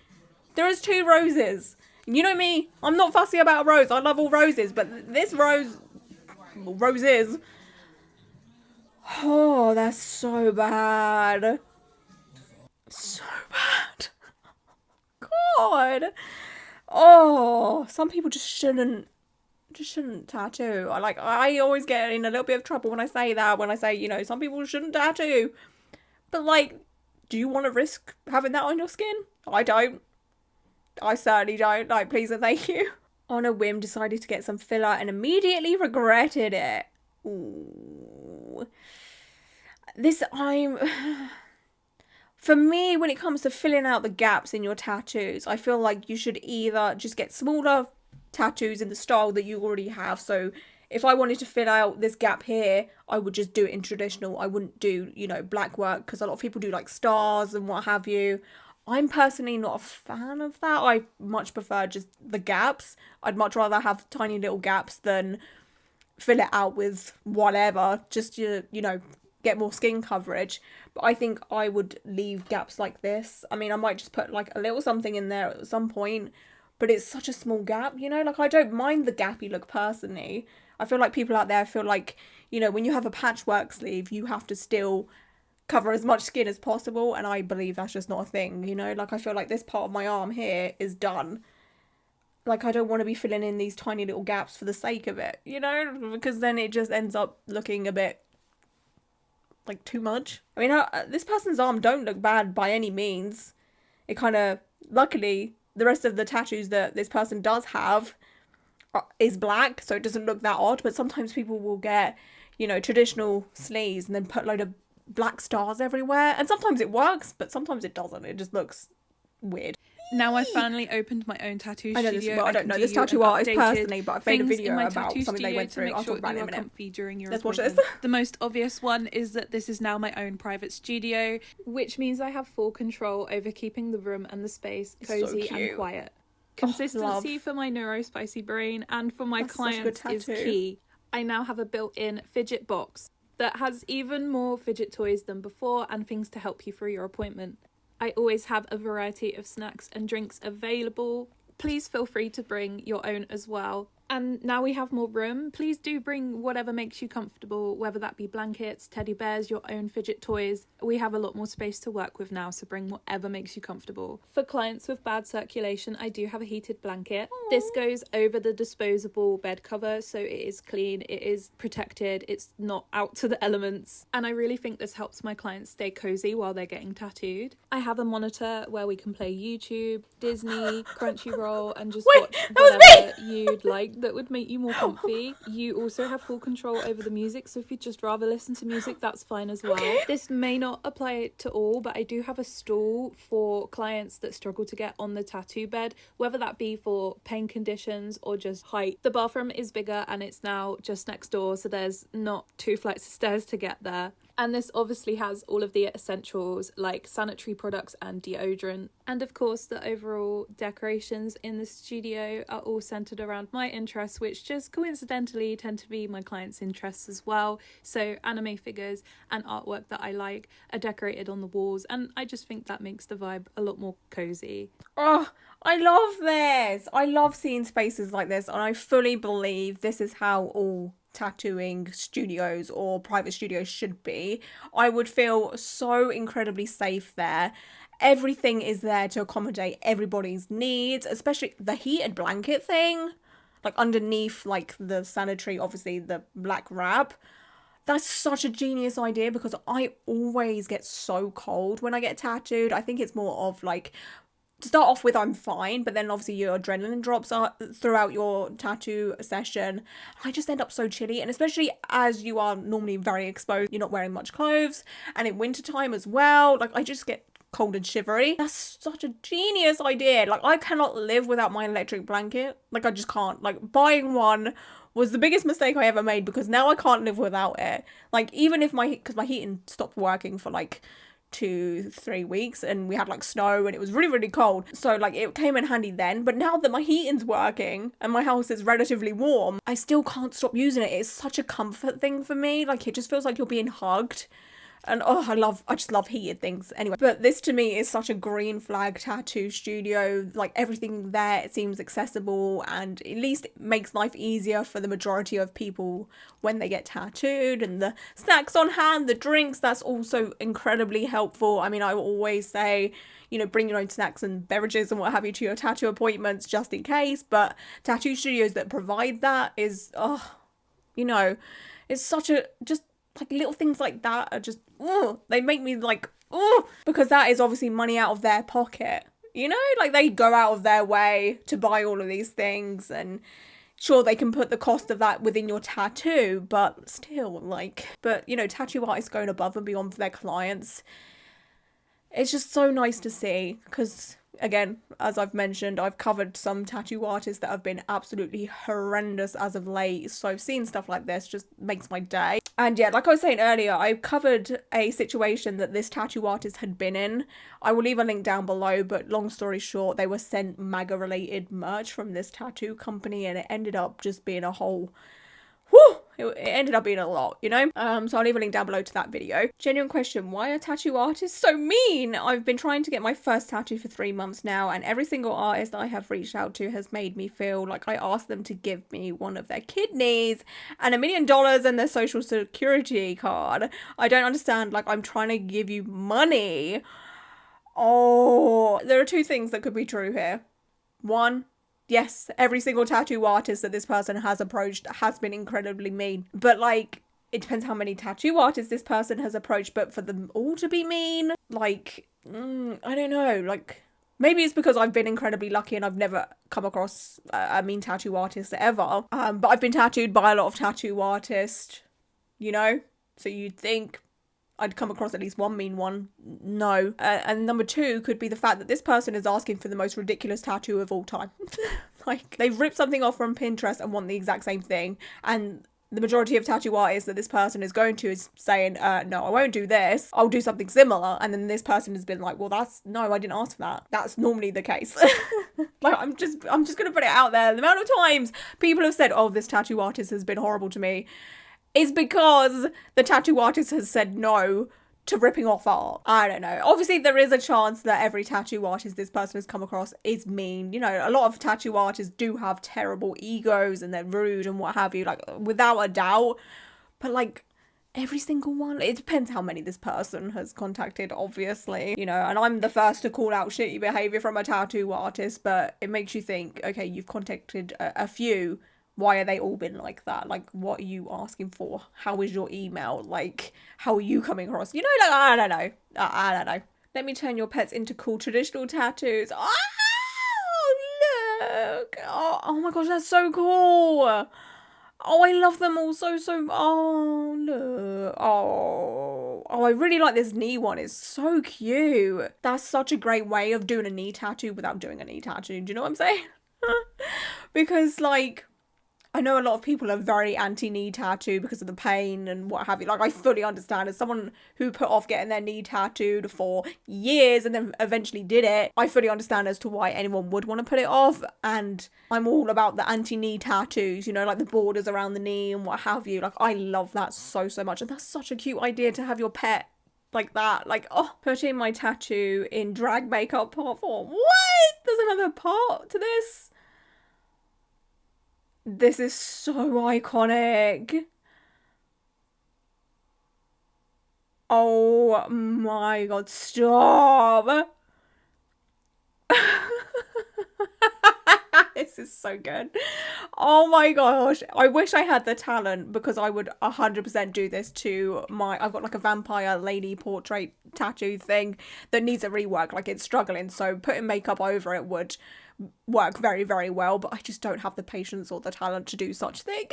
There is 2 roses. You know me, I'm not fussy about a rose. I love all roses, but this roses. Oh, that's so bad. So bad. God. Oh, some people just shouldn't tattoo. I always get in a little bit of trouble when I say that, when I say, you know, some people shouldn't tattoo. But like, do you want to risk having that on your skin? I don't. I certainly don't. Like, please and thank you. On a whim, decided to get some filler and immediately regretted it. Ooh. For me, when it comes to filling out the gaps in your tattoos, I feel like you should either just get smaller tattoos in the style that you already have. So if I wanted to fill out this gap here, I would just do it in traditional. I wouldn't do, you know, black work, because a lot of people do like stars and what have you. I'm personally not a fan of that. I much prefer just the gaps. I'd much rather have tiny little gaps than fill it out with whatever, just to, you know, get more skin coverage. But I think I would leave gaps like this. I mean, I might just put like a little something in there at some point, but it's such a small gap, you know? Like, I don't mind the gappy look personally. I feel like people out there feel like, you know, when you have a patchwork sleeve, you have to still cover as much skin as possible, and I believe that's just not a thing, you know? Like, I feel like this part of my arm here is done. Like, I don't want to be filling in these tiny little gaps for the sake of it, you know? Because then it just ends up looking a bit like too much. I mean, this person's arm don't look bad by any means. It kind of, luckily, the rest of the tattoos that this person does have is black, so it doesn't look that odd. But sometimes people will get, you know, traditional sleeves and then put a load of black stars everywhere, and sometimes it works, but sometimes it doesn't. It just looks weird. Now I've finally opened my own tattoo studio. I know this, well, I don't know this tattoo artist personally, but I've made a video about something they went through. I'll talk about it in a minute. During your Let's watch this. The most obvious one is that this is now my own private studio, which means I have full control over keeping the room and the space cozy and quiet. Consistency for my neurospicy brain and for my clients is key. I now have a built-in fidget box that has even more fidget toys than before and things to help you through your appointment. I always have a variety of snacks and drinks available. Please feel free to bring your own as well. And now we have more room. Please do bring whatever makes you comfortable, whether that be blankets, teddy bears, your own fidget toys. We have a lot more space to work with now, so bring whatever makes you comfortable. For clients with bad circulation, I do have a heated blanket. Aww. This goes over the disposable bed cover, so it is clean, it is protected, it's not out to the elements. And I really think this helps my clients stay cozy while they're getting tattooed. I have a monitor where we can play YouTube, Disney, Crunchyroll, and just watch whatever you'd like that would make you more comfy. You also have full control over the music, so if you'd just rather listen to music, that's fine as well. This may not apply to all, but I do have a stool for clients that struggle to get on the tattoo bed, whether that be for pain conditions or just height. The bathroom is bigger and it's now just next door, so there's not 2 flights of stairs to get there. And this obviously has all of the essentials like sanitary products and deodorant. And of course, the overall decorations in the studio are all centered around my interests, which just coincidentally tend to be my clients' interests as well. So anime figures and artwork that I like are decorated on the walls, and I just think that makes the vibe a lot more cozy. Oh, I love this. I love seeing spaces like this, and I fully believe this is how all tattooing studios or private studios should be. I would feel so incredibly safe there. Everything is there to accommodate everybody's needs, especially the heated blanket thing, like underneath like the sanitary, obviously the black wrap. That's such a genius idea, because I always get so cold when I get tattooed. I think it's more of like, to start off with, I'm fine, but then obviously your adrenaline drops throughout your tattoo session. I just end up so chilly, and especially as you are normally very exposed, you're not wearing much clothes, and in wintertime as well, like I just get cold and shivery. That's such a genius idea. Like, I cannot live without my electric blanket. Like, I just can't. Like, buying one was the biggest mistake I ever made, because now I can't live without it. Like, even if because my heating stopped working for like 2-3 weeks, and we had like snow and it was really, really cold. So like it came in handy then. But now that my heating's working and my house is relatively warm, I still can't stop using it. It's such a comfort thing for me. Like it just feels like you're being hugged. And I just love heated things. Anyway, but this to me is such a green flag tattoo studio. Like everything there, it seems accessible, and at least it makes life easier for the majority of people when they get tattooed. And the snacks on hand, the drinks, that's also incredibly helpful. I mean, I always say, you know, bring your own snacks and beverages and what have you to your tattoo appointments just in case. But tattoo studios that provide that is, you know, it's such a, just like little things like that are just, they make me like, because that is obviously money out of their pocket, you know, like they go out of their way to buy all of these things, and sure, they can put the cost of that within your tattoo, but still, like, but you know, tattoo artists going above and beyond for their clients, it's just so nice to see, because again, as I've mentioned, I've covered some tattoo artists that have been absolutely horrendous as of late. So seeing stuff like this just makes my day. And yeah, like I was saying earlier, I covered a situation that this tattoo artist had been in. I will leave a link down below, but long story short, they were sent MAGA related merch from this tattoo company, and it ended up just being a whole, it ended up being a lot, you know? So I'll leave a link down below to that video. Genuine question, why are tattoo artists so mean? I've been trying to get my first tattoo for 3 months now, and every single artist I have reached out to has made me feel like I asked them to give me one of their kidneys and $1 million and their social security card. I don't understand, like I'm trying to give you money. Oh, there are 2 things that could be true here. 1, yes, every single tattoo artist that this person has approached has been incredibly mean. But, like, it depends how many tattoo artists this person has approached. But for them all to be mean, like, I don't know. Like, maybe it's because I've been incredibly lucky and I've never come across a mean tattoo artist ever. But I've been tattooed by a lot of tattoo artists, you know? So you'd think I'd come across at least one mean one. No. And number 2 could be the fact that this person is asking for the most ridiculous tattoo of all time. Like, they've ripped something off from Pinterest and want the exact same thing. And the majority of tattoo artists that this person is going to is saying, no, I won't do this. I'll do something similar. And then this person has been like, well, no, I didn't ask for that. That's normally the case. Like, I'm just going to put it out there. The amount of times people have said, oh, this tattoo artist has been horrible to me, is because the tattoo artist has said no to ripping off art. I don't know. Obviously, there is a chance that every tattoo artist this person has come across is mean. You know, a lot of tattoo artists do have terrible egos and they're rude and what have you, like, without a doubt. But, like, every single one, it depends how many this person has contacted, obviously. You know, and I'm the first to call out shitty behaviour from a tattoo artist, but it makes you think, okay, you've contacted a few. Why are they all been like that? Like, what are you asking for? How is your email? Like, how are you coming across? You know, like, I don't know. I don't know. Let me turn your pets into cool traditional tattoos. Oh, look. Oh my gosh, that's so cool. Oh, I love them all so. Oh, look. Oh, I really like this knee one. It's so cute. That's such a great way of doing a knee tattoo without doing a knee tattoo. Do you know what I'm saying? Because, like, I know a lot of people are very anti-knee tattoo because of the pain and what have you. Like, I fully understand. As someone who put off getting their knee tattooed for years and then eventually did it, I fully understand as to why anyone would want to put it off. And I'm all about the anti-knee tattoos, you know, like the borders around the knee and what have you. Like, I love that so much. And that's such a cute idea to have your pet like that. Like, oh, putting my tattoo in drag makeup part 4. What? There's another part to this? This is so iconic. Oh my god, stop. This is so good. Oh my gosh. I wish I had the talent, because I would 100% do this to I've got like a vampire lady portrait tattoo thing that needs a rework. Like, it's struggling. So putting makeup over it would work very, very well, but I just don't have the patience or the talent to do such thing.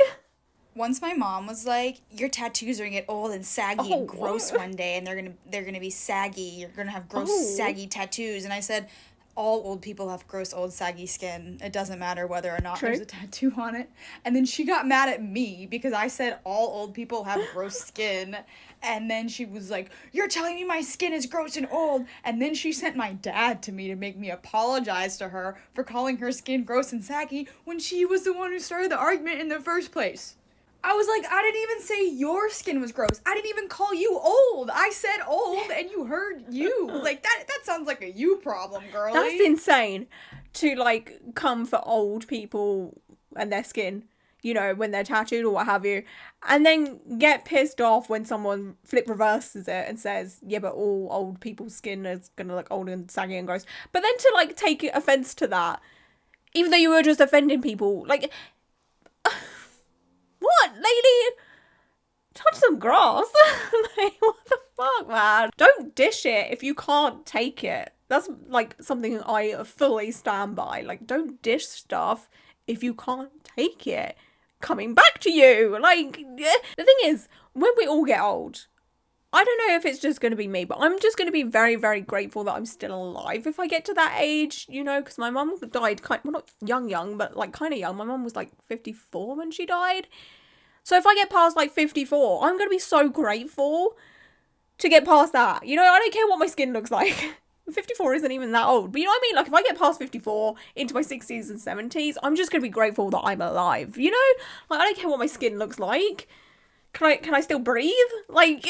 Once my mom was like, your tattoos are gonna get old and saggy and gross one day, and they're gonna be saggy. You're gonna have gross, saggy tattoos. And I said, all old people have gross, old, saggy skin. It doesn't matter whether or not True. there's a tattoo on it. And then she got mad at me because I said all old people have gross skin. And then she was like, you're telling me my skin is gross and old. And then she sent my dad to me to make me apologize to her for calling her skin gross and saggy when she was the one who started the argument in the first place. I was like, I didn't even say your skin was gross. I didn't even call you old. I said old and you heard you. Like, that sounds like a you problem, girlie. That's insane to, like, come for old people and their skin, you know, when they're tattooed or what have you, and then get pissed off when someone flip reverses it and says, yeah, but all old people's skin is gonna look old and saggy and gross. But then to, like, take offense to that, even though you were just offending people, like... What, lady? Touch some grass. Like, what the fuck, man? Don't dish it if you can't take it. That's, like, something I fully stand by. Like, don't dish stuff if you can't take it. Coming back to you. Like, the thing is, when we all get old, I don't know if it's just going to be me, but I'm just going to be very, very grateful that I'm still alive if I get to that age, you know, because my mum died well, not young, but, like, kind of young. My mum was, like, 54 when she died. So if I get past, like, 54, I'm going to be so grateful to get past that. You know, I don't care what my skin looks like. 54 isn't even that old. But you know what I mean? Like, if I get past 54 into my 60s and 70s, I'm just going to be grateful that I'm alive. You know? Like, I don't care what my skin looks like. Can I still breathe? Like,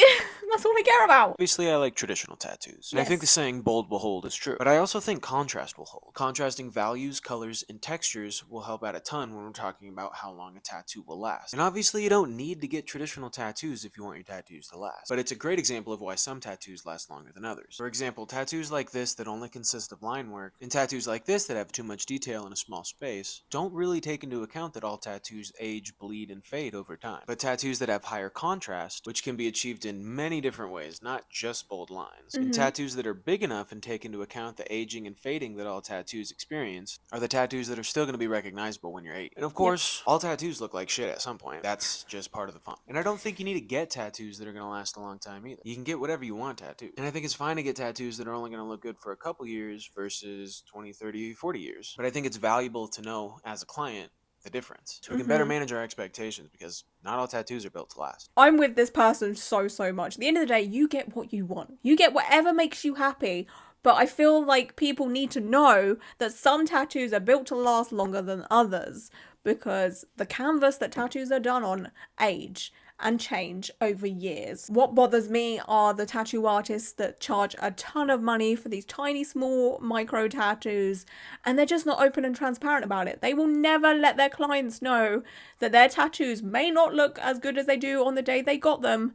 that's all I care about. Obviously, I like traditional tattoos. And I think the saying, bold will hold, is true. But I also think contrast will hold. Contrasting values, colors, and textures will help out a ton when we're talking about how long a tattoo will last. And obviously, you don't need to get traditional tattoos if you want your tattoos to last. But it's a great example of why some tattoos last longer than others. For example, tattoos like this that only consist of line work, and tattoos like this that have too much detail in a small space, don't really take into account that all tattoos age, bleed, and fade over time. But tattoos that have higher contrast, which can be achieved in many different ways, not just bold lines. And tattoos that are big enough and take into account the aging and fading that all tattoos experience are the tattoos that are still going to be recognizable when you're 8. And of course, all tattoos look like shit at some point. That's just part of the fun. And I don't think you need to get tattoos that are going to last a long time either. You can get whatever you want tattooed. And I think it's fine to get tattoos that are only going to look good for a couple years versus 20, 30, 40 years. But I think it's valuable to know as a client the difference, so we can better manage our expectations, because not all tattoos are built to last. I'm with this person so much. At the end of the day, you get what you want. You get whatever makes you happy. But I feel like people need to know that some tattoos are built to last longer than others, because the canvas that tattoos are done on age and change over years. What bothers me are the tattoo artists that charge a ton of money for these tiny, small micro tattoos, and they're just not open and transparent about it. They will never let their clients know that their tattoos may not look as good as they do on the day they got them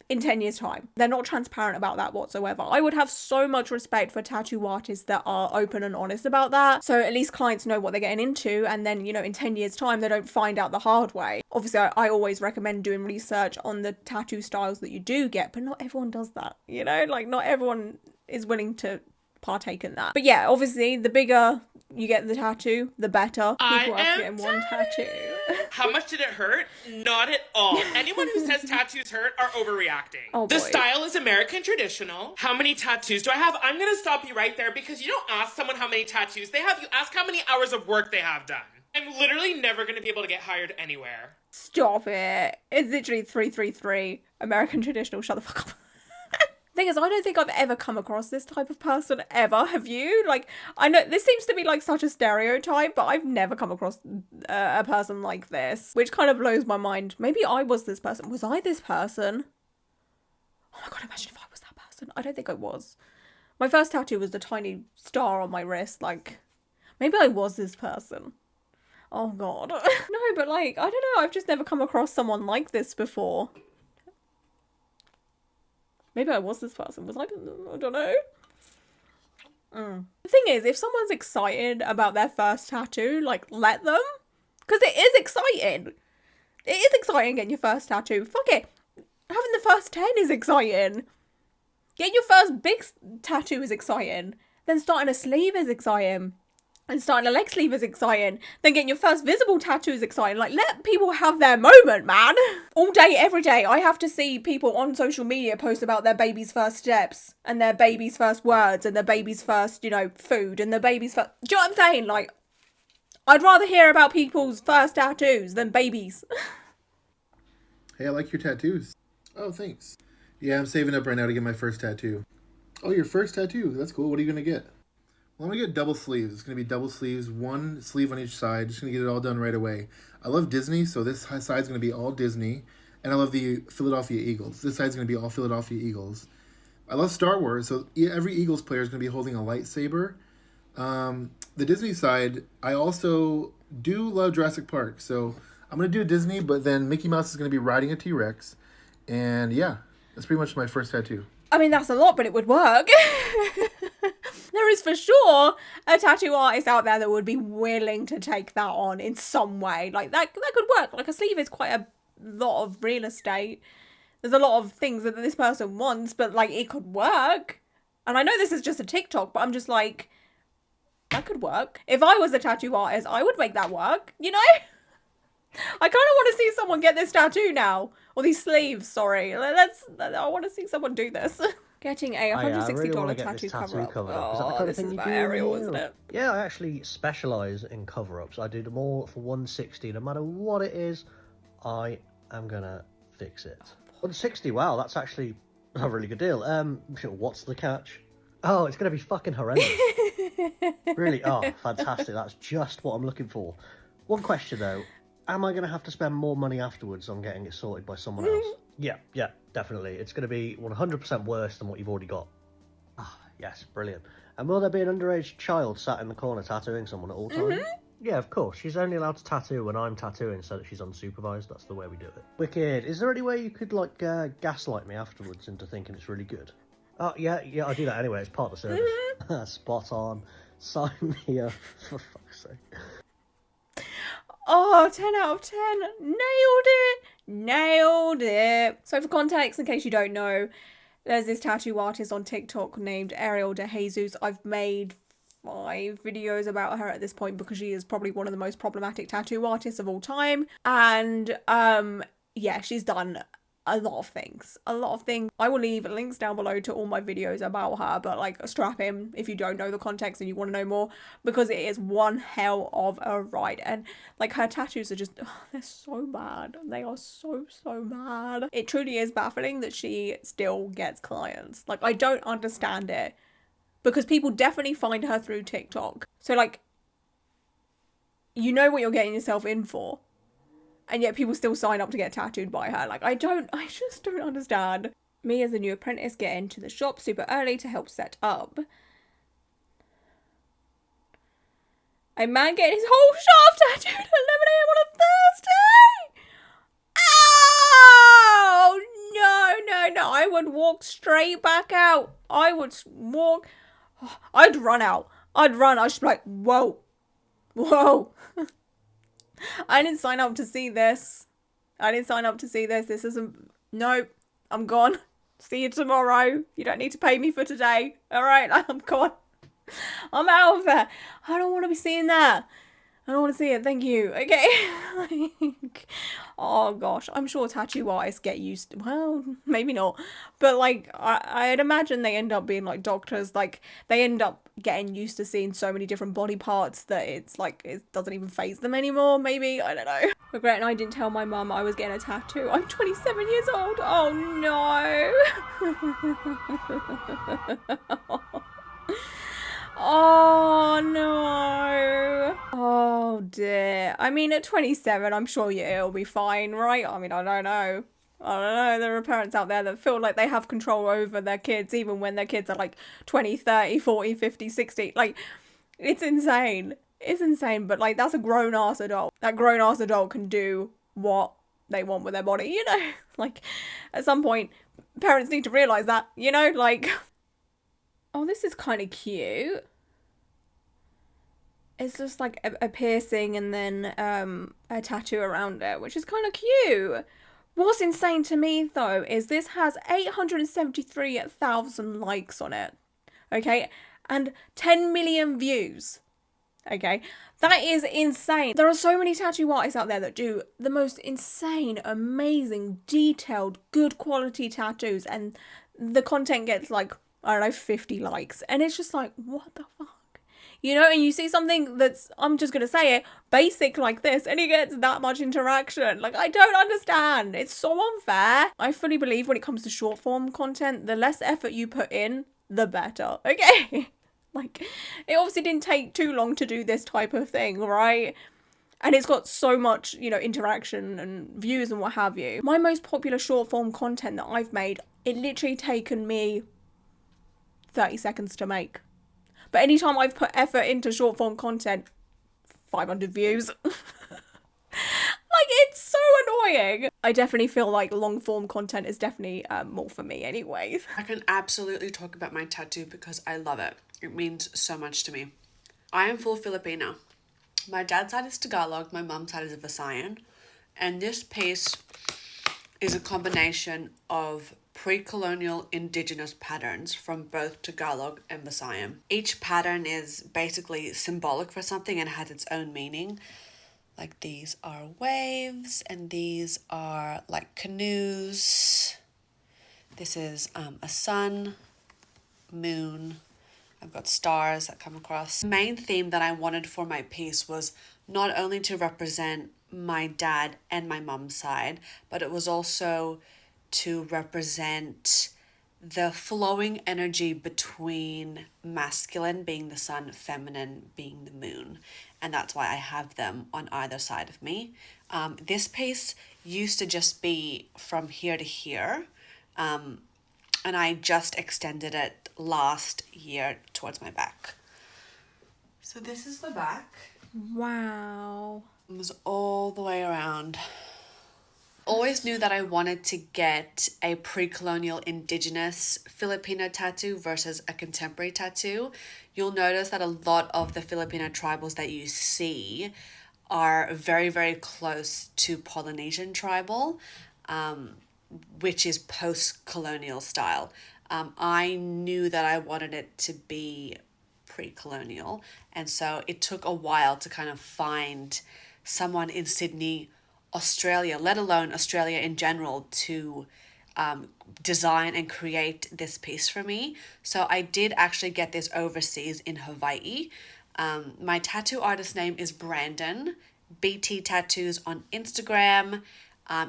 in 10 years' time. They're not transparent about that whatsoever. I would have so much respect for tattoo artists that are open and honest about that, so at least clients know what they're getting into, and then, you know, in 10 years' time they don't find out the hard way. Obviously, I always recommend doing research on the tattoo styles that you do get, but not everyone does that, you know? Like, not everyone is willing to partake in that. But yeah, obviously, the bigger you get the tattoo, the better. People are getting one tattoo. How much did it hurt? Not at all. Anyone who says tattoos hurt are overreacting. Oh, the boy. style is American traditional. How many tattoos do I have? I'm gonna stop you right there, because you don't ask someone how many tattoos they have, you ask how many hours of work they have done. I'm literally never gonna be able to get hired anywhere. Stop it. It's literally 333. American traditional. Shut the fuck up. Thing is, I don't think I've ever come across this type of person ever. Have you? Like, I know this seems to be like such a stereotype, but I've never come across a person like this, which kind of blows my mind. Maybe I was this person. Was I this person? Oh my god, imagine if I was that person. I don't think I was. My first tattoo was the tiny star on my wrist. Like, maybe I was this person. Oh god. No, but like, I don't know. I've just never come across someone like this before. Maybe I was this person. Was I? I don't know. The thing is, if someone's excited about their first tattoo, like, let them. Because it is exciting. It is exciting getting your first tattoo. Fuck it. Having the first 10 is exciting. Getting your first big tattoo is exciting. Then starting a sleeve is exciting. And starting a leg sleeve is exciting. Then getting your first visible tattoo is exciting. Like, let people have their moment, man. All day, every day, I have to see people on social media post about their baby's first steps and their baby's first words and their baby's first, you know, food and their baby's first... Do you know what I'm saying? Like, I'd rather hear about people's first tattoos than babies. Hey, I like your tattoos. Oh, thanks. Yeah, I'm saving up right now to get my first tattoo. Oh, your first tattoo. That's cool. What are you going to get? Well, I'm going to get double sleeves. It's going to be double sleeves, one sleeve on each side. Just going to get it all done right away. I love Disney, so this side's going to be all Disney. And I love the Philadelphia Eagles. This side's going to be all Philadelphia Eagles. I love Star Wars, so every Eagles player is going to be holding a lightsaber. The Disney side, I also do love Jurassic Park. So I'm going to do Disney, but then Mickey Mouse is going to be riding a T-Rex. And yeah, that's pretty much my first tattoo. I mean, that's a lot, but it would work. There is for sure a tattoo artist out there that would be willing to take that on in some way. Like, that could work. Like, a sleeve is quite a lot of real estate. There's a lot of things that this person wants, but, like, it could work. And I know this is just a TikTok, but I'm just like, that could work. If I was a tattoo artist, I would make that work, you know? I kind of want to see someone get this tattoo now. Or these sleeves, sorry. I want to see someone do this. Getting a $160 tattoo cover-up. Oh, this is about Ariel, isn't it? Yeah, I actually specialise in cover-ups. I do them all for $160. No matter what it is, I am going to fix it. $160, wow, that's actually a really good deal. What's the catch? Oh, it's going to be fucking horrendous. Really? Oh, fantastic. That's just what I'm looking for. One question, though. Am I going to have to spend more money afterwards on getting it sorted by someone else? Yeah, definitely. It's going to be 100% worse than what you've already got. Ah, yes, brilliant. And will there be an underage child sat in the corner tattooing someone at all times? Yeah, of course. She's only allowed to tattoo when I'm tattooing so that she's unsupervised. That's the way we do it. Wicked. Is there any way you could, like, gaslight me afterwards into thinking it's really good? Oh, yeah, I do that anyway. It's part of the service. Spot on. Sign me up, for fuck's sake. Oh, 10 out of 10. Nailed it. So for context, in case you don't know, there's this tattoo artist on TikTok named Ariel de Jesus. I've made 5 videos about her at this point because she is probably one of the most problematic tattoo artists of all time. And yeah, she's done a lot of things. I will leave links down below to all my videos about her, but like, strap in if you don't know the context and you want to know more, because it is one hell of a ride. And like, her tattoos are just, they're so bad. They are so bad. It truly is baffling that she still gets clients. Like, I don't understand it, because people definitely find her through TikTok. So like, you know what you're getting yourself in for. And yet people still sign up to get tattooed by her. Like, I just don't understand. Me as a new apprentice get into the shop super early to help set up. A man getting his whole shaft tattooed at 11 AM on a Thursday! Oh! No. I would walk straight back out. I'd run out. I'd just be like, whoa. I didn't sign up to see this. This isn't... Nope. I'm gone. See you tomorrow. You don't need to pay me for today. Alright, I'm gone. I'm out of there. I don't want to be seeing that. I don't want to see it. Thank you. Okay. Like, oh gosh. I'm sure tattoo artists get used to... Well, maybe not. But like, I'd imagine they end up being like doctors. Like, they end up getting used to seeing so many different body parts that it's like, it doesn't even faze them anymore. Maybe. I don't know. Regretting I didn't tell my mum I was getting a tattoo. I'm 27 years old. Oh no. Oh no. Oh dear. I mean, at 27, I'm sure it'll be fine, right? I mean, I don't know. There are parents out there that feel like they have control over their kids, even when their kids are like 20, 30, 40, 50, 60. Like, it's insane. It's insane, but like, that's a grown-ass adult. That grown-ass adult can do what they want with their body, you know? Like, at some point, parents need to realise that, you know? Like... Oh, this is kind of cute. It's just like a piercing and then a tattoo around it, which is kind of cute. What's insane to me, though, is this has 873,000 likes on it. Okay? And 10 million views. Okay, that is insane. There are so many tattoo artists out there that do the most insane, amazing, detailed, good quality tattoos, and the content gets like, I don't know, 50 likes, and it's just like, what the fuck? You know, and you see something that's, I'm just gonna say it, basic like this, and it gets that much interaction. Like, I don't understand. It's so unfair. I fully believe when it comes to short form content, the less effort you put in, the better. Okay? Like, it obviously didn't take too long to do this type of thing, right? And it's got so much, you know, interaction and views and what have you. My most popular short form content that I've made, it literally taken me 30 seconds to make. But anytime I've put effort into short form content, 500 views. Like, it's so annoying. I definitely feel like long form content is definitely more for me anyway. I can absolutely talk about my tattoo because I love it. It means so much to me. I am full Filipino. My dad's side is Tagalog, my mom's side is Visayan. And this piece is a combination of pre-colonial indigenous patterns from both Tagalog and Visayan. Each pattern is basically symbolic for something and has its own meaning. Like, these are waves, and these are like canoes. This is a sun, moon. I've got stars that come across. The main theme that I wanted for my piece was not only to represent my dad and my mum's side, but it was also to represent the flowing energy between masculine being the sun, feminine being the moon. And that's why I have them on either side of me. This piece used to just be from here to here. And I just extended it last year towards my back. So this is the back. Wow. It was all the way around. Always knew that I wanted to get a pre-colonial indigenous Filipino tattoo versus a contemporary tattoo. You'll notice that a lot of the Filipino tribals that you see are very, very close to Polynesian tribal, which is post-colonial style. I knew that I wanted it to be pre-colonial, and so it took a while to kind of find someone in Sydney, Australia, let alone Australia in general, to design and create this piece for me. So I did actually get this overseas in Hawaii. My tattoo artist name is Brandon, BT Tattoos on Instagram.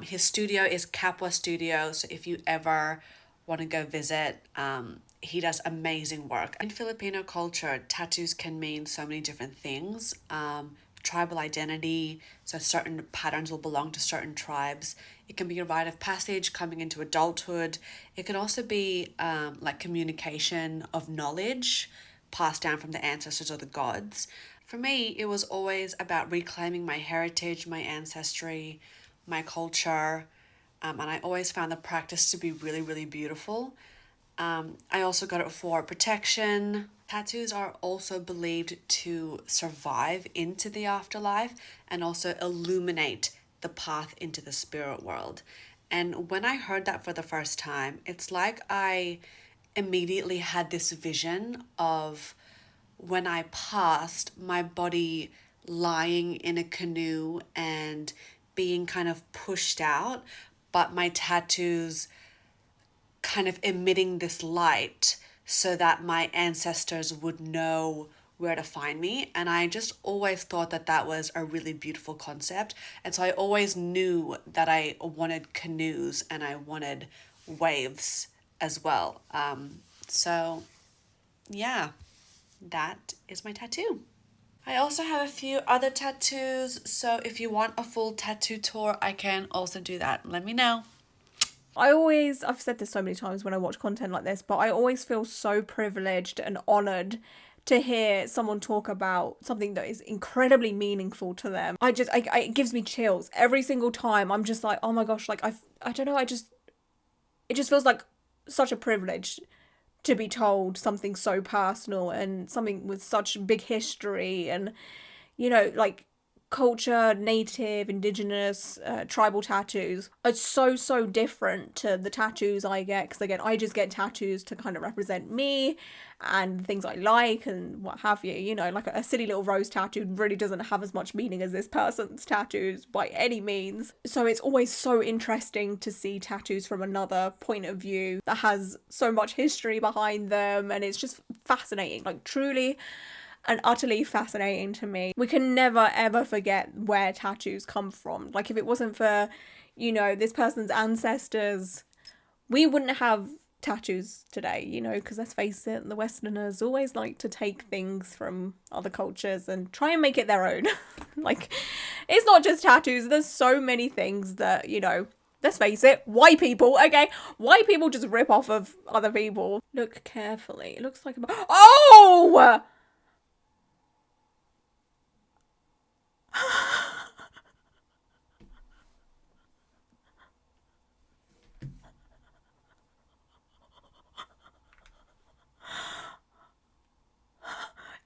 His studio is Capua Studio, so if you ever want to go visit, he does amazing work. In Filipino culture, tattoos can mean so many different things. Tribal identity, so certain patterns will belong to certain tribes. It can be a rite of passage coming into adulthood. It can also be like communication of knowledge passed down from the ancestors or the gods. For me, it was always about reclaiming my heritage, my ancestry, my culture, and I always found the practice to be really, really beautiful. I also got it for protection. Tattoos are also believed to survive into the afterlife and also illuminate the path into the spirit world. And when I heard that for the first time, it's like I immediately had this vision of when I passed, my body lying in a canoe and being kind of pushed out, but my tattoos kind of emitting this light so that my ancestors would know where to find me. And I just always thought that that was a really beautiful concept. And so I always knew that I wanted canoes and I wanted waves as well. So yeah, that is my tattoo. I also have a few other tattoos, so if you want a full tattoo tour, I can also do that. Let me know. I've said this so many times when I watch content like this, but I always feel so privileged and honoured to hear someone talk about something that is incredibly meaningful to them. It gives me chills every single time. I'm just like, oh my gosh, like I don't know, it just feels like such a privilege to be told something so personal and something with such big history, and, you know, like, culture, native, indigenous, tribal tattoos are so different to the tattoos I get, because again, I just get tattoos to kind of represent me and things I like and what have you, you know, like a silly little rose tattoo really doesn't have as much meaning as this person's tattoos by any means. So it's always so interesting to see tattoos from another point of view that has so much history behind them, and it's just fascinating, like truly and utterly fascinating to me. We can never ever forget where tattoos come from. Like if it wasn't for, you know, this person's ancestors, we wouldn't have tattoos today, you know, because let's face it, the Westerners always like to take things from other cultures and try and make it their own. Like, it's not just tattoos, there's so many things that, you know, let's face it, white people, okay? White people just rip off of other people. Look carefully, it looks like a... Oh!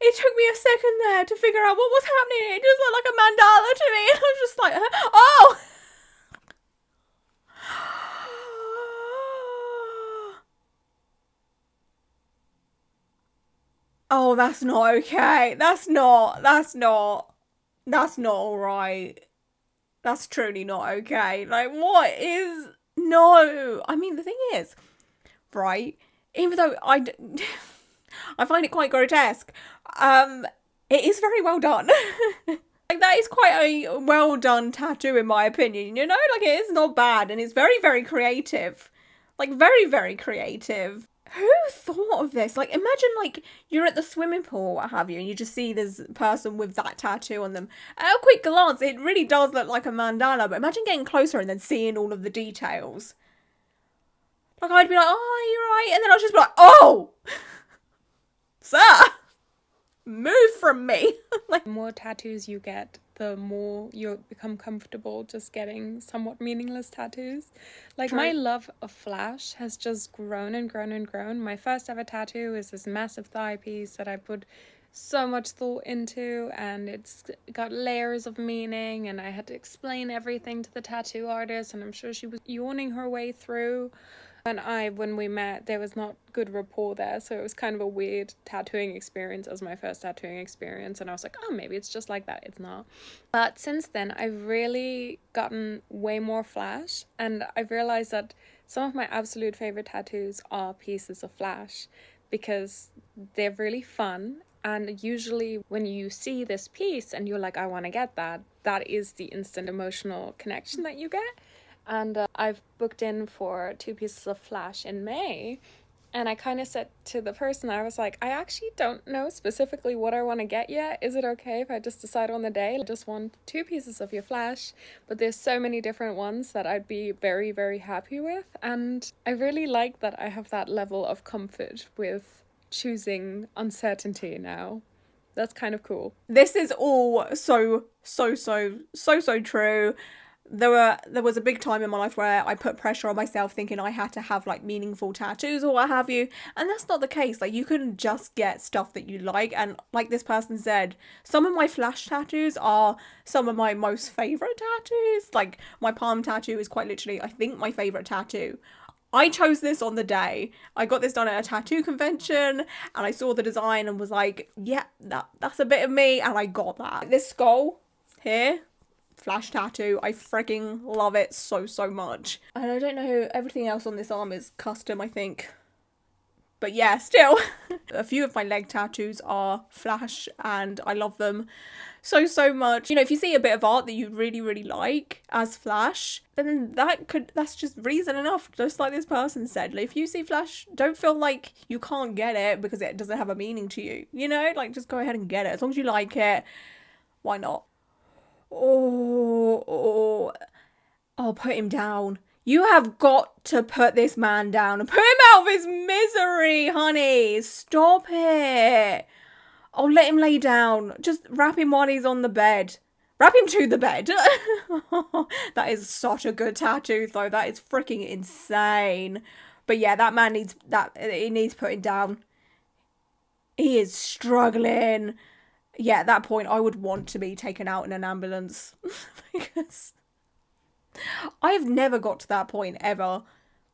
It took me a second there to figure out what was happening. It just looked like a mandala to me. And I was just like, oh! Oh, that's not okay. That's not alright. That's truly not okay. Like, what is... No. I mean, the thing is, right, even though I find it quite grotesque, it is very well done. Like, that is quite a well done tattoo in my opinion, you know? Like, it is not bad, and it's very creative. Like, very creative. Who thought of this? Like, imagine, like, you're at the swimming pool or what have you, and you just see this person with that tattoo on them. At a quick glance, it really does look like a mandala, but imagine getting closer and then seeing all of the details. Like, I'd be like, oh, you're right, and then I'd just be like, oh! Sir! Move from me! Like, the more tattoos you get, the more you become comfortable just getting somewhat meaningless tattoos. Like, True. my love of Flash has just grown and grown and grown. My first ever tattoo is this massive thigh piece that I put so much thought into, and it's got layers of meaning, and I had to explain everything to the tattoo artist, and I'm sure she was yawning her way through. And when we met, there was not good rapport there, so it was kind of a weird tattooing experience as my first tattooing experience, and I was like, oh, maybe it's just like that. It's not. But since then, I've really gotten way more Flash, and I've realized that some of my absolute favorite tattoos are pieces of Flash, because they're really fun, and usually when you see this piece and you're like, I want to get that, that is the instant emotional connection that you get. And I've booked in for 2 pieces of Flash in May, and I kind of said to the person, I was like, I actually don't know specifically what I want to get yet. Is it okay if I just decide on the day? I just want 2 pieces of your Flash, but there's so many different ones that I'd be very happy with, and I really like that I have that level of comfort with choosing uncertainty now. That's kind of cool. This is all so true. There was a big time in my life where I put pressure on myself thinking I had to have like meaningful tattoos or what have you, and that's not the case. Like, you can just get stuff that you like, and like this person said, some of my Flash tattoos are some of my most favourite tattoos. Like, my palm tattoo is quite literally, I think, my favourite tattoo. I chose this on the day. I got this done at a tattoo convention, and I saw the design and was like, yeah, that's a bit of me, and I got that. This skull here, Flash tattoo, I freaking love it so much. And I don't know, everything else on this arm is custom, I think. But yeah, still. A few of my leg tattoos are Flash, and I love them so much. You know, if you see a bit of art that you really like as Flash, then that's just reason enough, just like this person said. Like, if you see Flash, don't feel like you can't get it because it doesn't have a meaning to you, you know? Like, just go ahead and get it. As long as you like it, why not? Oh, put him down. You have got to put this man down and put him out of his misery, honey. Stop it. Oh, let him lay down. Just wrap him while he's on the bed. Wrap him to the bed. That is such a good tattoo, though. That is freaking insane. But yeah, that man needs putting down. He is struggling. yeah, at that point, I would want to be taken out in an ambulance because I have never got to that point ever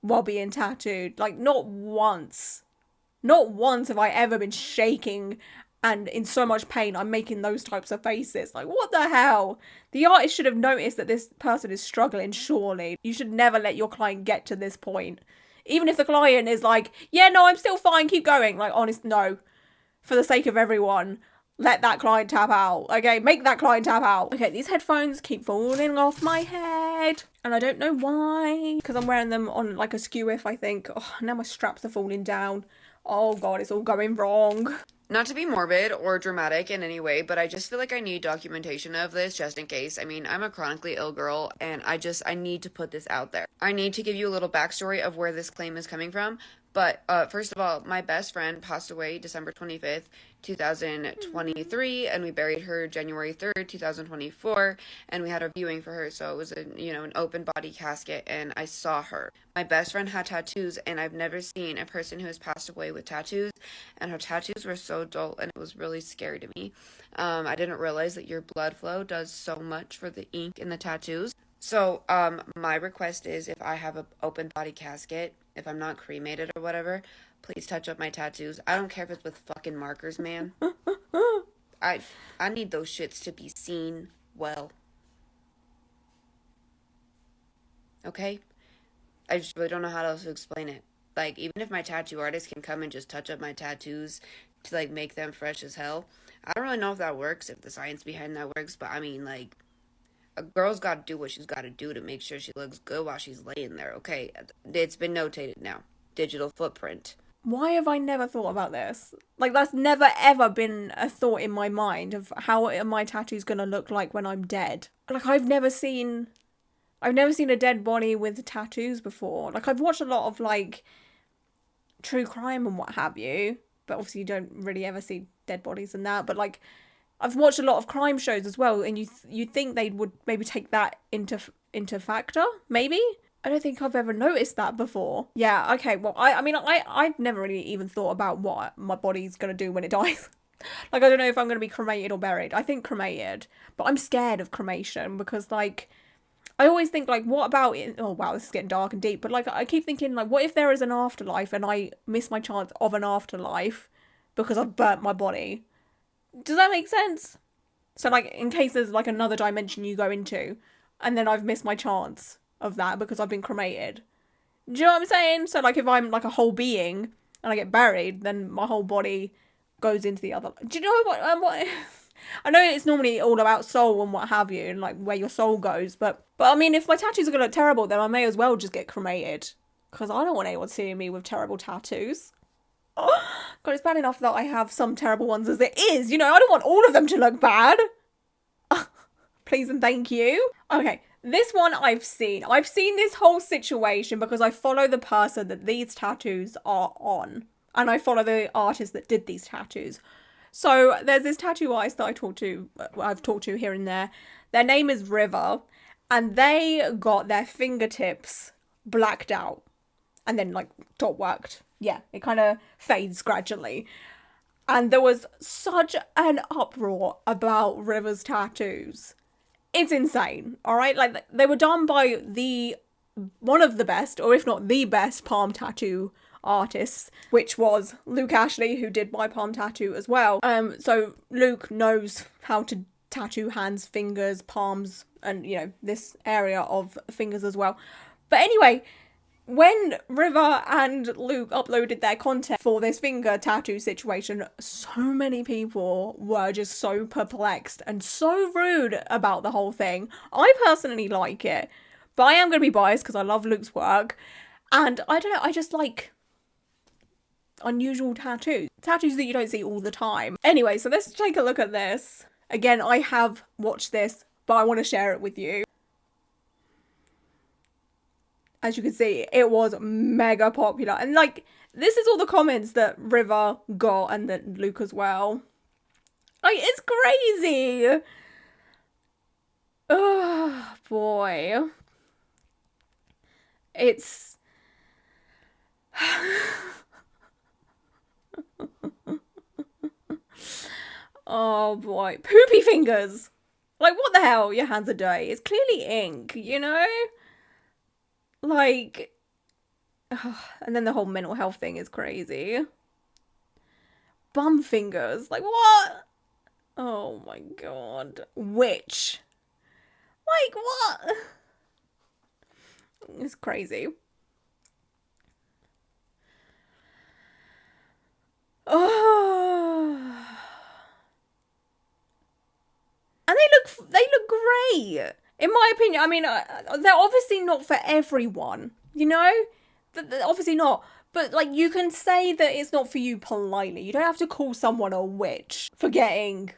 while being tattooed. Like, not once. Not once have I ever been shaking and in so much pain I'm making those types of faces. Like, what the hell? The artist should have noticed that this person is struggling, surely. You should never let your client get to this point. Even if the client is like, yeah, no, I'm still fine, keep going. Like, honest, no. For the sake of everyone, let that client tap out. Okay, make that client tap out. Okay, these headphones keep falling off my head. And I don't know why. Because I'm wearing them on like a skew if I think. Oh, now my straps are falling down. Oh god, it's all going wrong. Not to be morbid or dramatic in any way, but I just feel like I need documentation of this just in case. I mean, I'm a chronically ill girl, and I need to put this out there. I need to give you a little backstory of where this claim is coming from. But first of all, my best friend passed away December 25th, 2023, and we buried her January 3rd, 2024, and we had a viewing for her, so it was an open body casket, and I saw her. My best friend had tattoos, and I've never seen a person who has passed away with tattoos, and her tattoos were so dull, and it was really scary to me. I didn't realize that your blood flow does so much for the ink in the tattoos. So, my request is if I have an open body casket, if I'm not cremated or whatever, please touch up my tattoos. I don't care if it's with fucking markers, man. I need those shits to be seen well. Okay? I just really don't know how else to explain it. Like, even if my tattoo artist can come and just touch up my tattoos to, like, make them fresh as hell, I don't really know if that works, if the science behind that works, but I mean, like, a girl's got to do what she's got to do to make sure she looks good while she's laying there, okay? It's been notated now. Digital footprint. Why have I never thought about this? Like, that's never ever been a thought in my mind of how are my tattoos gonna look like when I'm dead. Like, I've never seen a dead body with tattoos before. Like, I've watched a lot of, like, true crime and what have you, but obviously you don't really ever see dead bodies and that, but, like, I've watched a lot of crime shows as well, and you think they would maybe take that into factor, maybe? I don't think I've ever noticed that before. Yeah, okay, well, I've never really even thought about what my body's gonna do when it dies. Like, I don't know if I'm gonna be cremated or buried. I think cremated, but I'm scared of cremation because, like, I always think, like, what about it? Oh, wow, this is getting dark and deep, but, like, I keep thinking, like, what if there is an afterlife and I miss my chance of an afterlife because I've burnt my body? Does that make sense? So, like, in case there's, like, another dimension you go into, and then I've missed my chance of that because I've been cremated. Do you know what I'm saying? So, like, if I'm, like, a whole being, and I get buried, then my whole body goes into the other... Do you know what... I know it's normally all about soul and what have you, and, like, where your soul goes, but I mean, if my tattoos are going to look terrible, then I may as well just get cremated. Because I don't want anyone seeing me with terrible tattoos. God, it's bad enough that I have some terrible ones as it is. You know, I don't want all of them to look bad. Please and thank you. Okay, this one I've seen. I've seen this whole situation because I follow the person that these tattoos are on. And I follow the artist that did these tattoos. So there's this tattoo artist that I've talked to here and there. Their name is River. And they got their fingertips blacked out. And then, like, dot worked. Yeah, it kind of fades gradually. And there was such an uproar about River's tattoos. It's insane, alright? Like, they were done by one of the best, or if not the best, palm tattoo artists, which was Luke Ashley, who did my palm tattoo as well. So Luke knows how to tattoo hands, fingers, palms, and, you know, this area of fingers as well. But anyway... When River and Luke uploaded their content for this finger tattoo situation, so many people were just so perplexed and so rude about the whole thing. I personally like it, but I am going to be biased because I love Luke's work. And I don't know, I just like unusual tattoos. Tattoos that you don't see all the time. Anyway, so let's take a look at this. Again, I have watched this, but I want to share it with you. As you can see, it was mega popular. And, like, this is all the comments that River got and that Luke as well. Like, it's crazy. Oh, boy. It's... Oh boy. Poopy fingers. Like, what the hell? Your hands are dirty. It's clearly ink, you know? Like, and then the whole mental health thing is crazy. Bum fingers. Like, what? Oh my god. Witch. Like, what? It's crazy. Oh. And they look great. In my opinion, I mean, they're obviously not for everyone, you know? They're obviously not. But, like, you can say that it's not for you politely. You don't have to call someone a witch for getting,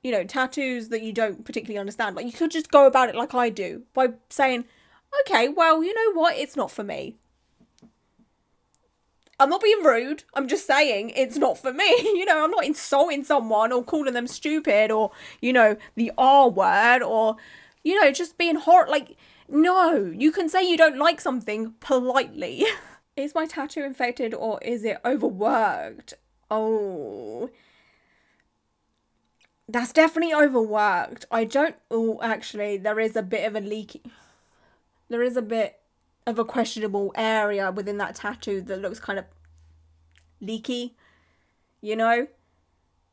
you know, tattoos that you don't particularly understand. Like, you could just go about it like I do, by saying, okay, well, you know what? It's not for me. I'm not being rude. I'm just saying it's not for me. You know, I'm not insulting someone or calling them stupid or, you know, the R word or, you know, just being like, no, you can say you don't like something politely. Is my tattoo infected or is it overworked? Oh, that's definitely overworked. Actually, there is a bit of a leaky. There is a bit of a questionable area within that tattoo that looks kind of leaky, you know?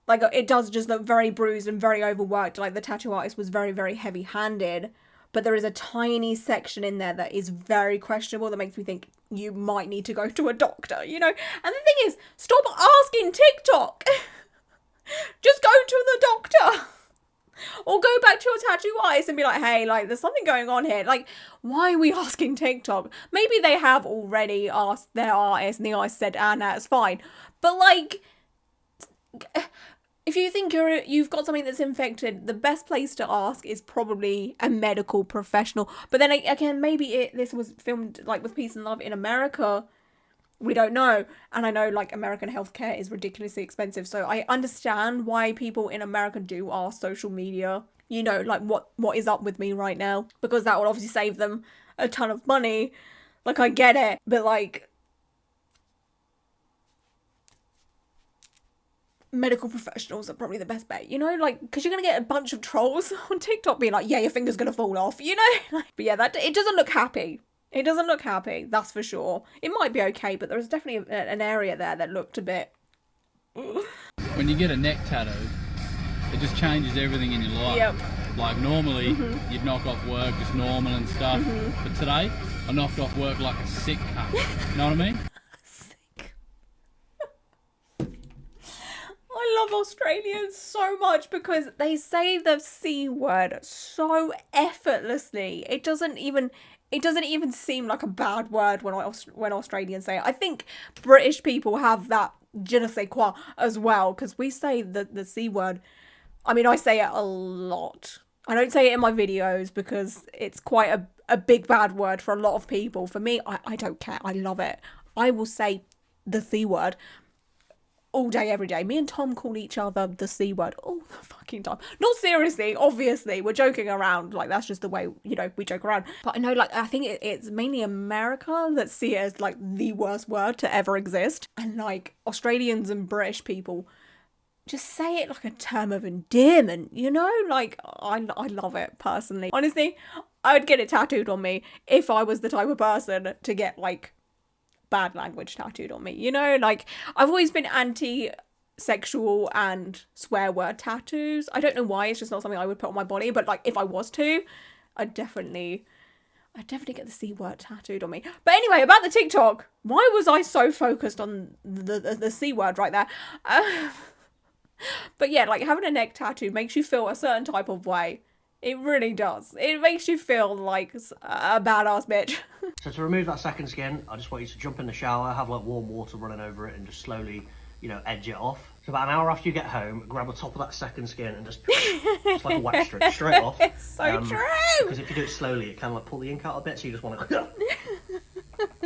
Like, it does just look very bruised and very overworked. Like, the tattoo artist was very, very heavy-handed. But there is a tiny section in there that is very questionable that makes me think you might need to go to a doctor, you know? And the thing is, stop asking TikTok. Just go to the doctor. Or go back to your tattoo artist and be like, hey, like, there's something going on here. Like, why are we asking TikTok? Maybe they have already asked their artist and the artist said, nah, it's fine. But, like, if you think you've got something that's infected, the best place to ask is probably a medical professional. But then again, maybe this was filmed, like, with Peace and Love in America. We don't know. And I know, like, American healthcare is ridiculously expensive. So I understand why people in America do ask social media, you know, like, what is up with me right now? Because that would obviously save them a ton of money. Like, I get it. But, like, medical professionals are probably the best bet, you know? Like, because you're going to get a bunch of trolls on TikTok being like, yeah, your finger's going to fall off, you know? But yeah, it doesn't look happy. It doesn't look happy, that's for sure. It might be okay, but there's definitely an area there that looked a bit... When you get a neck tattoo, it just changes everything in your life. Yep. Like, normally, you'd knock off work just normal and stuff. But today, I knocked off work like a sick cunt. You know what I mean? I love Australians so much because they say the C word so effortlessly. It doesn't even seem like a bad word when Australians say it. I think British people have that je ne sais quoi as well, because we say the C word. I mean, I say it a lot. I don't say it in my videos because it's quite a big bad word for a lot of people. For me, I don't care. I love it. I will say the C word all day, every day. Me and Tom call each other the C word all the fucking time. Not seriously, obviously. We're joking around. Like, that's just the way, you know, we joke around. But I know, like, I think it's mainly America that see it as, like, the worst word to ever exist. And, like, Australians and British people just say it like a term of endearment, you know? Like, I love it, personally. Honestly, I would get it tattooed on me if I was the type of person to get, like, bad language tattooed on me, you know? Like, I've always been anti-sexual and swear word tattoos. I don't know why, it's just not something I would put on my body, but, like, if I was to, I'd definitely get the C word tattooed on me. But anyway, about the TikTok, why was I so focused on the C word right there? But yeah, like, having a neck tattoo makes you feel a certain type of way. It really does. It makes you feel like a badass bitch. So to remove that second skin, I just want you to jump in the shower, have like warm water running over it and just slowly, you know, edge it off. So about an hour after you get home, grab the top of that second skin and just like a wet strip straight off. It's so true! Because if you do it slowly, it can like pull the ink out a bit, so you just want to...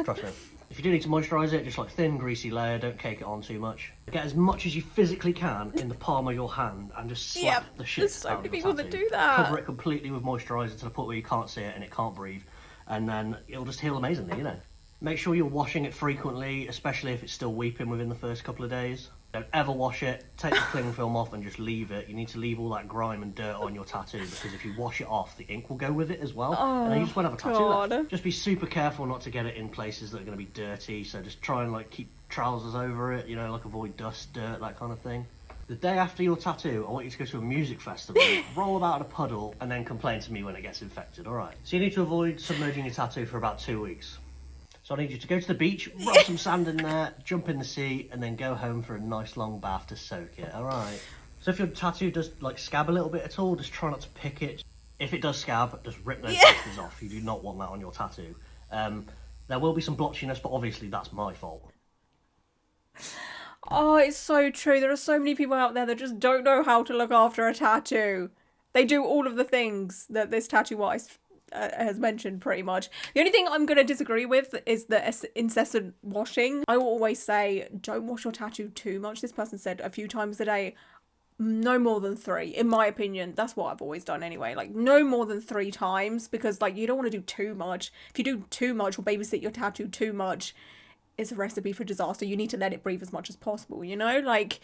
Trust me. If you do need to moisturise it, just like thin, greasy layer, don't cake it on too much. Get as much as you physically can in the palm of your hand and just slap the shit there's so out many of the people tattoo. that do that. Cover it completely with moisturiser to the point where you can't see it and it can't breathe. And then it'll just heal amazingly, you know. Make sure you're washing it frequently, especially if it's still weeping within the first couple of days. Don't ever wash it. Take the cling film off and just leave it. You need to leave all that grime and dirt on your tattoo, because if you wash it off, the ink will go with it as well. And then you just won't have a tattoo left. Just be super careful not to get it in places that are going to be dirty. So just try and like keep trousers over it, you know, like avoid dust, dirt, that kind of thing. The day after your tattoo, I want you to go to a music festival, roll about in a puddle, and then complain to me when it gets infected, alright? So you need to avoid submerging your tattoo for about 2 weeks. So I need you to go to the beach, rub some sand in there, jump in the sea, and then go home for a nice long bath to soak it, alright? So if your tattoo does like scab a little bit at all, just try not to pick it. If it does scab, just rip those blisters off. You do not want that on your tattoo. There will be some blotchiness, but obviously that's my fault. Oh, it's so true. There are so many people out there that just don't know how to look after a tattoo. They do all of the things that this tattoo artist has mentioned, pretty much. The only thing I'm going to disagree with is the incessant washing. I will always say, don't wash your tattoo too much. This person said a few times a day, no more than 3. In my opinion, that's what I've always done anyway. Like, no more than 3 times, because, like, you don't want to do too much. If you do too much or babysit your tattoo too much, it's a recipe for disaster. You need to let it breathe as much as possible, you know? Like,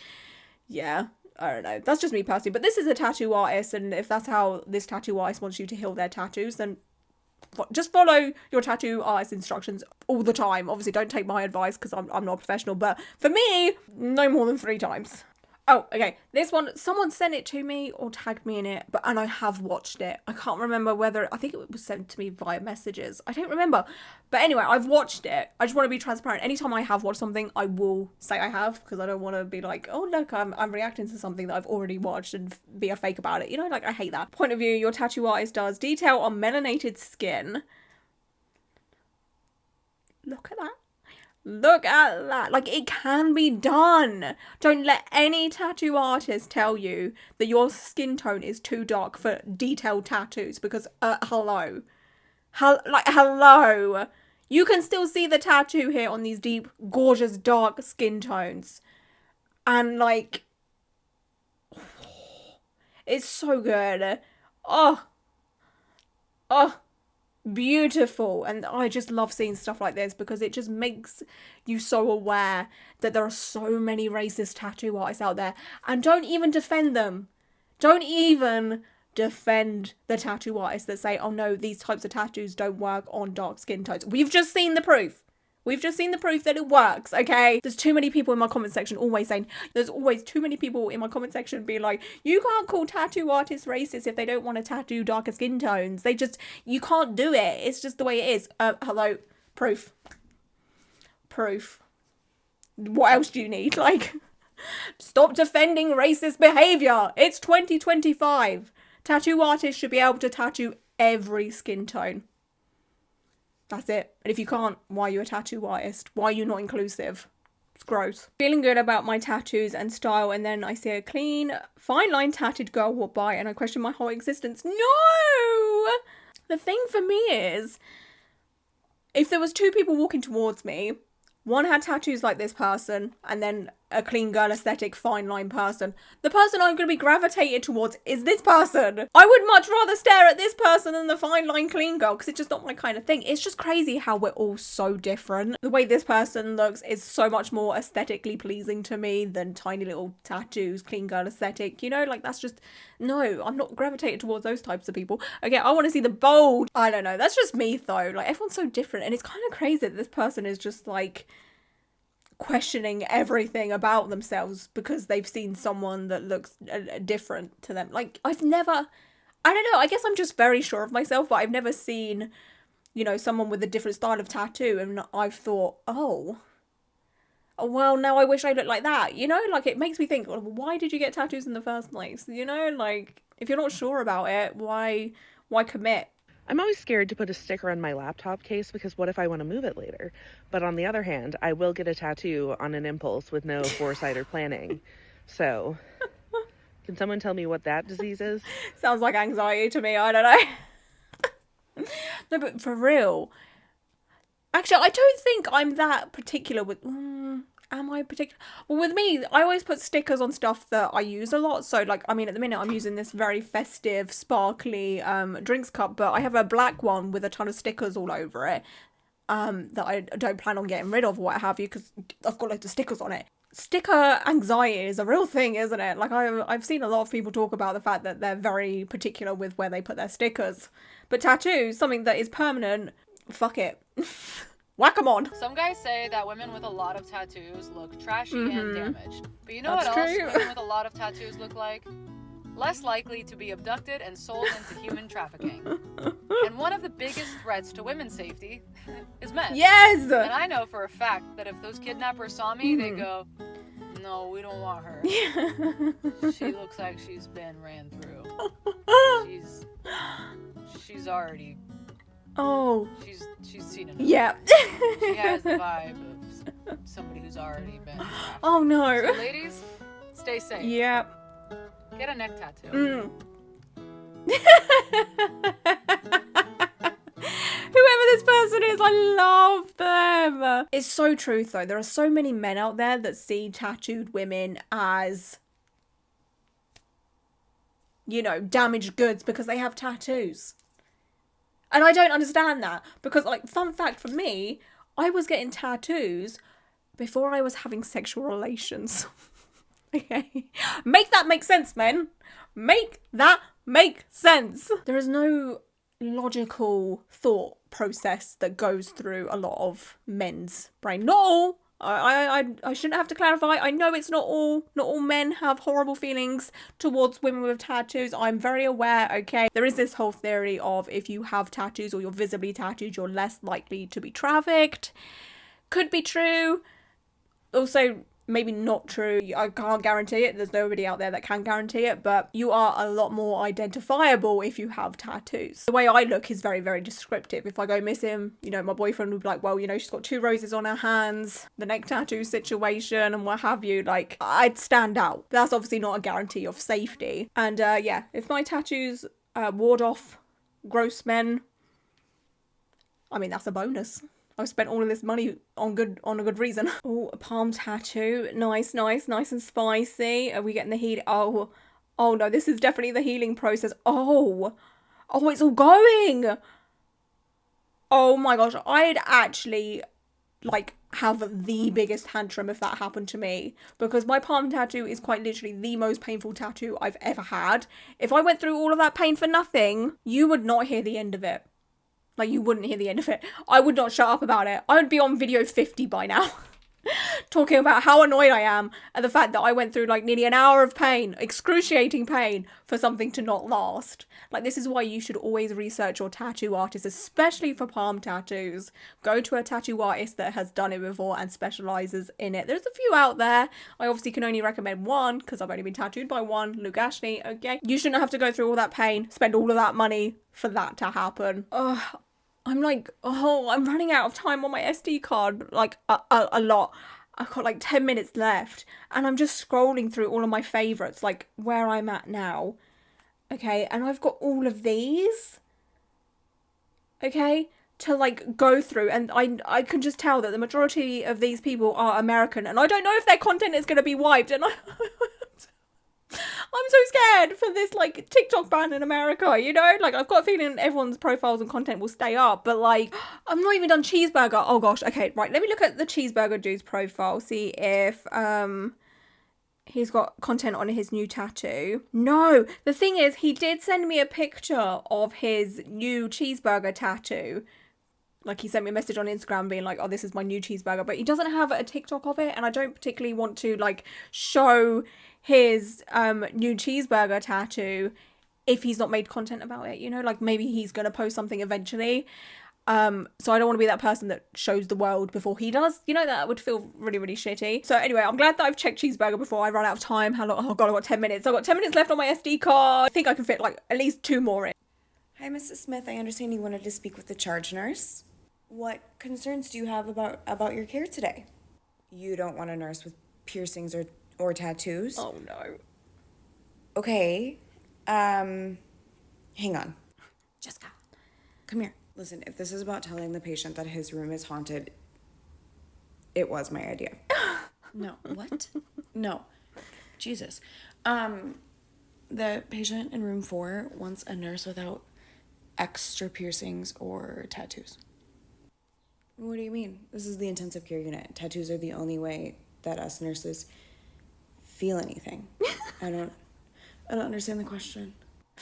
yeah. I don't know. That's just me personally. But this is a tattoo artist, and if that's how this tattoo artist wants you to heal their tattoos, then just follow your tattoo artist instructions all the time. Obviously, don't take my advice because I'm not a professional. But for me, no more than 3 times. Oh, okay. This one, someone sent it to me or tagged me in it, and I have watched it. I can't remember whether, I think it was sent to me via messages. I don't remember. But anyway, I've watched it. I just want to be transparent. Anytime I have watched something, I will say I have, because I don't want to be like, oh, look, I'm reacting to something that I've already watched and be a fake about it. You know, like, I hate that. Point of view, your tattoo artist does detail on melanated skin. Look at that. Look at that. Like, it can be done. Don't let any tattoo artist tell you that your skin tone is too dark for detailed tattoos, because, hello. Hello. You can still see the tattoo here on these deep, gorgeous, dark skin tones. And, like, it's so good. Oh. Beautiful. And I just love seeing stuff like this, because it just makes you so aware that there are so many racist tattoo artists out there, and don't even defend them. Don't even defend the tattoo artists that say, oh no, these types of tattoos don't work on dark skin tones. We've just seen the proof. We've just seen the proof that it works, okay? There's too many people in my comment section always saying, there's always too many people in my comment section being like, you can't call tattoo artists racist if they don't want to tattoo darker skin tones. You can't do it. It's just the way it is. Hello, proof. Proof. What else do you need? Like, stop defending racist behaviour. It's 2025. Tattoo artists should be able to tattoo every skin tone. That's it. And if you can't, why are you a tattoo artist? Why are you not inclusive? It's gross. Feeling good about my tattoos and style, and then I see a clean, fine line tatted girl walk by, and I question my whole existence. No! The thing for me is, if there was 2 people walking towards me, one had tattoos like this person, and then a clean girl aesthetic fine line person, the person I'm going to be gravitated towards is this person. I would much rather stare at this person than the fine line clean girl, because it's just not my kind of thing. It's just crazy how we're all so different. The way this person looks is so much more aesthetically pleasing to me than tiny little tattoos, clean girl aesthetic, you know, like, that's just, no, I'm not gravitated towards those types of people. Okay, I want to see the bold. I don't know, that's just me though. Like, everyone's so different, and it's kind of crazy that this person is just like questioning everything about themselves because they've seen someone that looks different to them. Like, I don't know, I guess I'm just very sure of myself, but I've never seen, you know, someone with a different style of tattoo and I've thought, oh well, now I wish I looked like that, you know? Like, it makes me think, well, why did you get tattoos in the first place, you know? Like, if you're not sure about it, why commit? I'm always scared to put a sticker on my laptop case, because what if I want to move it later? But on the other hand, I will get a tattoo on an impulse with no foresight or planning. So, can someone tell me what that disease is? Sounds like anxiety to me, I don't know. No, but for real. Actually, I don't think I'm that particular with... am I particular? Well, with me, I always put stickers on stuff that I use a lot. So, like, I mean, at the minute, I'm using this very festive, sparkly drinks cup, but I have a black one with a ton of stickers all over it that I don't plan on getting rid of or what have you, because I've got loads of stickers on it. sticker anxiety is a real thing, isn't it? Like, I've seen a lot of people talk about the fact that they're very particular with where they put their stickers. But tattoos, something that is permanent, fuck it. Whack 'em on. Some guys say that women with a lot of tattoos look trashy and damaged. But you know That's what else true. women with a lot of tattoos look like? Less likely to be abducted and sold into human trafficking. And one of the biggest threats to women's safety is men. Yes! And I know for a fact that if those kidnappers saw me, they'd go, no, we don't want her. She looks like she's been ran through. She's already... Oh. She's seen enough. Yeah. She has the vibe of somebody who's already been trafficked. Oh no. So ladies, stay safe. Yeah. Get a neck tattoo. Whoever this person is, I love them. It's so truth though. There are so many men out there that see tattooed women as, you know, damaged goods because they have tattoos. And I don't understand that because, like, fun fact for me, I was getting tattoos before I was having sexual relations. Okay. Make that make sense, men. Make that make sense. There is no logical thought process that goes through a lot of men's brain. Not all. I shouldn't have to clarify. I know it's not all men have horrible feelings towards women with tattoos. I'm very aware, okay? There is this whole theory of if you have tattoos or you're visibly tattooed, you're less likely to be trafficked. Could be true. Also, maybe not true. I can't guarantee it. There's nobody out there that can guarantee it, but you are a lot more identifiable if you have tattoos. The way I look is very, very descriptive. If I go missing, you know, my boyfriend would be like, well, you know, she's got 2 roses on her hands, the neck tattoo situation and what have you. Like, I'd stand out. That's obviously not a guarantee of safety. And yeah, if my tattoos ward off gross men, I mean, that's a bonus. I've spent all of this money on a good reason. Oh, a palm tattoo. Nice and spicy. Are we getting the heat? Oh no, this is definitely the healing process. Oh, it's all going. Oh my gosh, I'd actually, like, have the biggest tantrum if that happened to me. Because my palm tattoo is quite literally the most painful tattoo I've ever had. If I went through all of that pain for nothing, you would not hear the end of it. Like, you wouldn't hear the end of it. I would not shut up about it. I would be on video 50 by now. Talking about how annoyed I am at the fact that I went through, like, nearly an hour of pain, excruciating pain, for something to not last. Like, this is why you should always research your tattoo artist, especially for palm tattoos. Go to a tattoo artist that has done it before and specialises in it. There's a few out there. I obviously can only recommend one, because I've only been tattooed by one, Luke Ashley, okay? You shouldn't have to go through all that pain, spend all of that money for that to happen. Ugh. I'm like, I'm running out of time on my SD card, like, a lot. I've got, like, 10 minutes left, and I'm just scrolling through all of my favourites, like, where I'm at now, okay, and I've got all of these, okay, to, like, go through, and I can just tell that the majority of these people are American, and I don't know if their content is going to be wiped, and I'm so scared for this, like, TikTok ban in America, you know? Like, I've got a feeling everyone's profiles and content will stay up, but, like, I'm not even done cheeseburger. Oh, gosh. Okay, right. Let me look at the cheeseburger dude's profile, see if, he's got content on his new tattoo. No, the thing is, he did send me a picture of his new cheeseburger tattoo. Like, he sent me a message on Instagram being like, oh, this is my new cheeseburger, but he doesn't have a TikTok of it, and I don't particularly want to, like, show his new cheeseburger tattoo if he's not made content about it, you know? Like, maybe he's gonna post something eventually. So I don't want to be that person that shows the world before he does. You know, that would feel really, really shitty. So anyway, I'm glad that I've checked cheeseburger before I run out of time. How long? Oh god, I've got 10 minutes. I've got 10 minutes left on my SD card. I think I can fit, like, at least 2 more in. Hi, Mrs. Smith. I understand you wanted to speak with the charge nurse. What concerns do you have about your care today? You don't want a nurse with piercings or tattoos? Oh, no. Okay. Hang on. Jessica, come here. Listen, if this is about telling the patient that his room is haunted, it was my idea. No. What? No. Jesus. The patient in room 4 wants a nurse without extra piercings or tattoos. What do you mean? This is the intensive care unit. Tattoos are the only way that us nurses feel anything. I don't understand the question.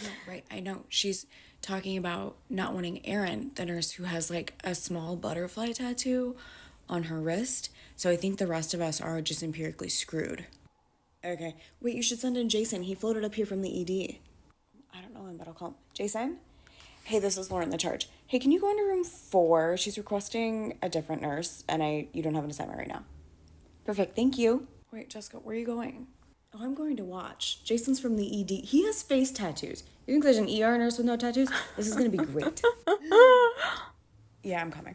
No, right, I know. She's talking about not wanting Erin, the nurse who has like a small butterfly tattoo on her wrist. So I think the rest of us are just empirically screwed. Okay. Wait, you should send in Jason. He floated up here from the ED. I don't know him, but I'll call him. Jason? Hey, this is Lauren, the charge. Hey, can you go into room 4? She's requesting a different nurse, and you don't have an assignment right now. Perfect, thank you. Wait, Jessica, where are you going? Oh, I'm going to watch. Jason's from the ED. He has face tattoos. You think there's an ER nurse with no tattoos? This is going to be great. Yeah, I'm coming.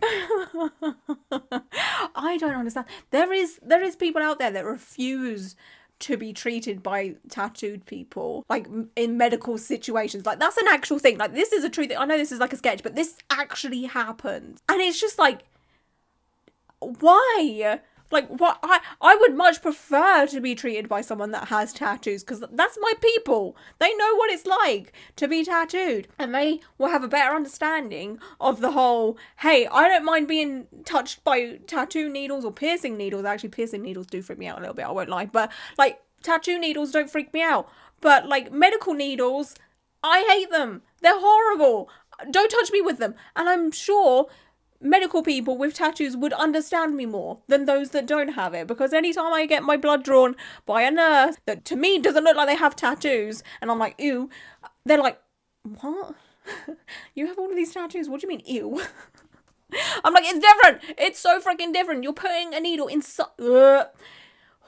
I don't understand. There is people out there that refuse to be treated by tattooed people, like in medical situations. Like, that's an actual thing. Like, this is a true thing. I know this is like a sketch, but this actually happens. And it's just like, why? Like, what? I would much prefer to be treated by someone that has tattoos, because that's my people. They know what it's like to be tattooed, and they will have a better understanding of the whole, hey, I don't mind being touched by tattoo needles or piercing needles. Actually, piercing needles do freak me out a little bit, I won't lie, but like, tattoo needles don't freak me out. But like, medical needles, I hate them. They're horrible. Don't touch me with them. And I'm sure medical people with tattoos would understand me more than those that don't have it, because anytime I get my blood drawn by a nurse that to me doesn't look like they have tattoos, and I'm like, ew, they're like, what? You have all of these tattoos? What do you mean, ew? I'm like, it's different. It's so freaking different. You're putting a needle inside.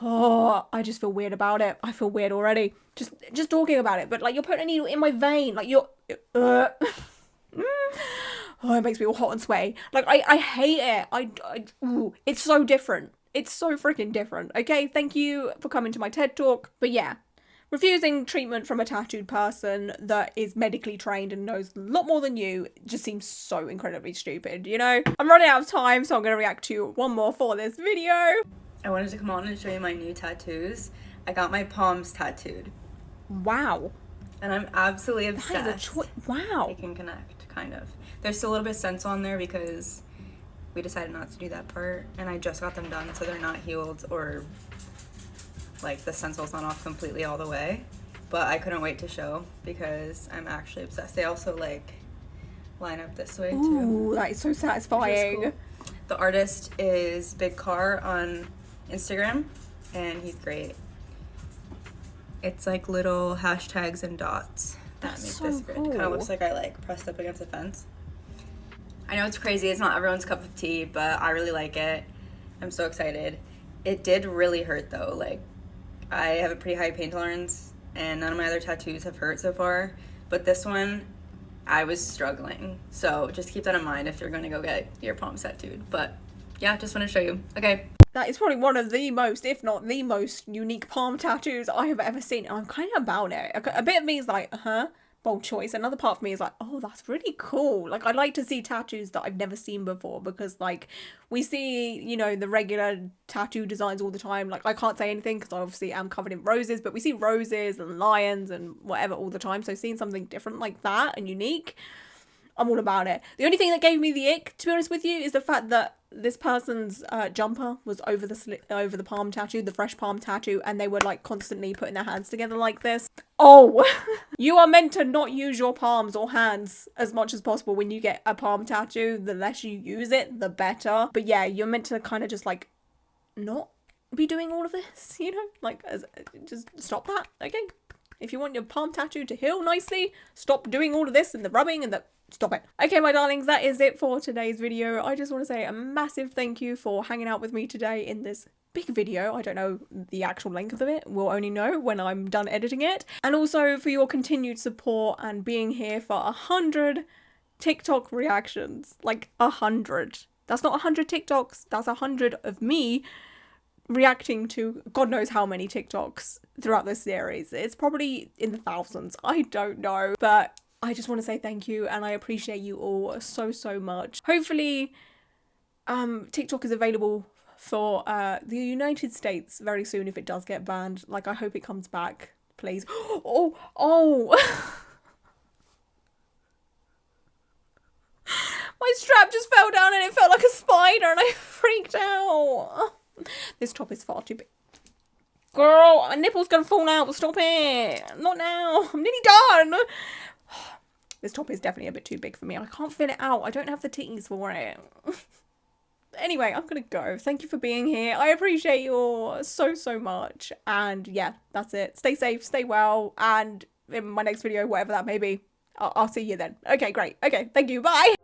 Oh, I just feel weird about it. I feel weird already. Just talking about it. But like, you're putting a needle in my vein. Like, you're... Oh, it makes me all hot and sweaty. Like, I hate it. Ooh, it's so different. It's so freaking different. Okay, thank you for coming to my TED Talk. But yeah, refusing treatment from a tattooed person that is medically trained and knows a lot more than you just seems so incredibly stupid, you know? I'm running out of time, so I'm going to react to one more for this video. I wanted to come on and show you my new tattoos. I got my palms tattooed. Wow. And I'm absolutely obsessed. Wow. They can connect, kind of. There's still a little bit of stencil on there because we decided not to do that part, and I just got them done, so they're not healed or like the stencil's not off completely all the way. But I couldn't wait to show because I'm actually obsessed. They also like line up this way too. Ooh, that is so satisfying. Cool. The artist is Big Car on Instagram, and he's great. It's like little hashtags and dots that make so this grid. cool. It kind of looks like I like pressed up against a fence. I know it's crazy, it's not everyone's cup of tea, but I really like it. I'm so excited. It did really hurt though. Like, I have a pretty high pain tolerance and none of my other tattoos have hurt so far, but this one, I was struggling. So just keep that in mind if you're gonna go get your palms tattooed. But yeah, just want to show you. Okay. That is probably one of the most, if not the most, unique palm tattoos I have ever seen. I'm kind of about it. A bit of me is like, bold choice. Another part of me is like, oh, that's really cool. Like, I like to see tattoos that I've never seen before, because like, we see, you know, the regular tattoo designs all the time. Like, I can't say anything because I obviously am covered in roses, but we see roses and lions and whatever all the time. So seeing something different like that and unique, I'm all about it. The only thing that gave me the ick, to be honest with you, is the fact that this person's jumper was over the palm tattoo, the fresh palm tattoo, and they were like constantly putting their hands together like this. Oh, you are meant to not use your palms or hands as much as possible when you get a palm tattoo. The less you use it, the better. But yeah, you're meant to kind of just like not be doing all of this, you know, like just stop that. Okay, if you want your palm tattoo to heal nicely, stop doing all of this and the rubbing and the... Stop it. Okay, my darlings, that is it for today's video. I just want to say a massive thank you for hanging out with me today in this big video. I don't know the actual length of it. We'll only know when I'm done editing it. And also for your continued support and being here for 100 TikTok reactions. Like 100. That's not 100 TikToks. That's 100 of me reacting to God knows how many TikToks throughout this series. It's probably in the thousands. I don't know. But I just want to say thank you, and I appreciate you all so, so much. Hopefully, TikTok is available for the United States very soon if it does get banned. Like, I hope it comes back, please. Oh! My strap just fell down and it felt like a spider and I freaked out. This top is far too big. Girl, my nipple's gonna fall out. Stop it. Not now. I'm nearly done. This top is definitely a bit too big for me. I can't fit it out. I don't have the titties for it. Anyway, I'm gonna go. Thank you for being here. I appreciate you all so, so much. And yeah, that's it. Stay safe, stay well, and in my next video, whatever that may be, I'll see you then. Okay, great. Okay, thank you. Bye.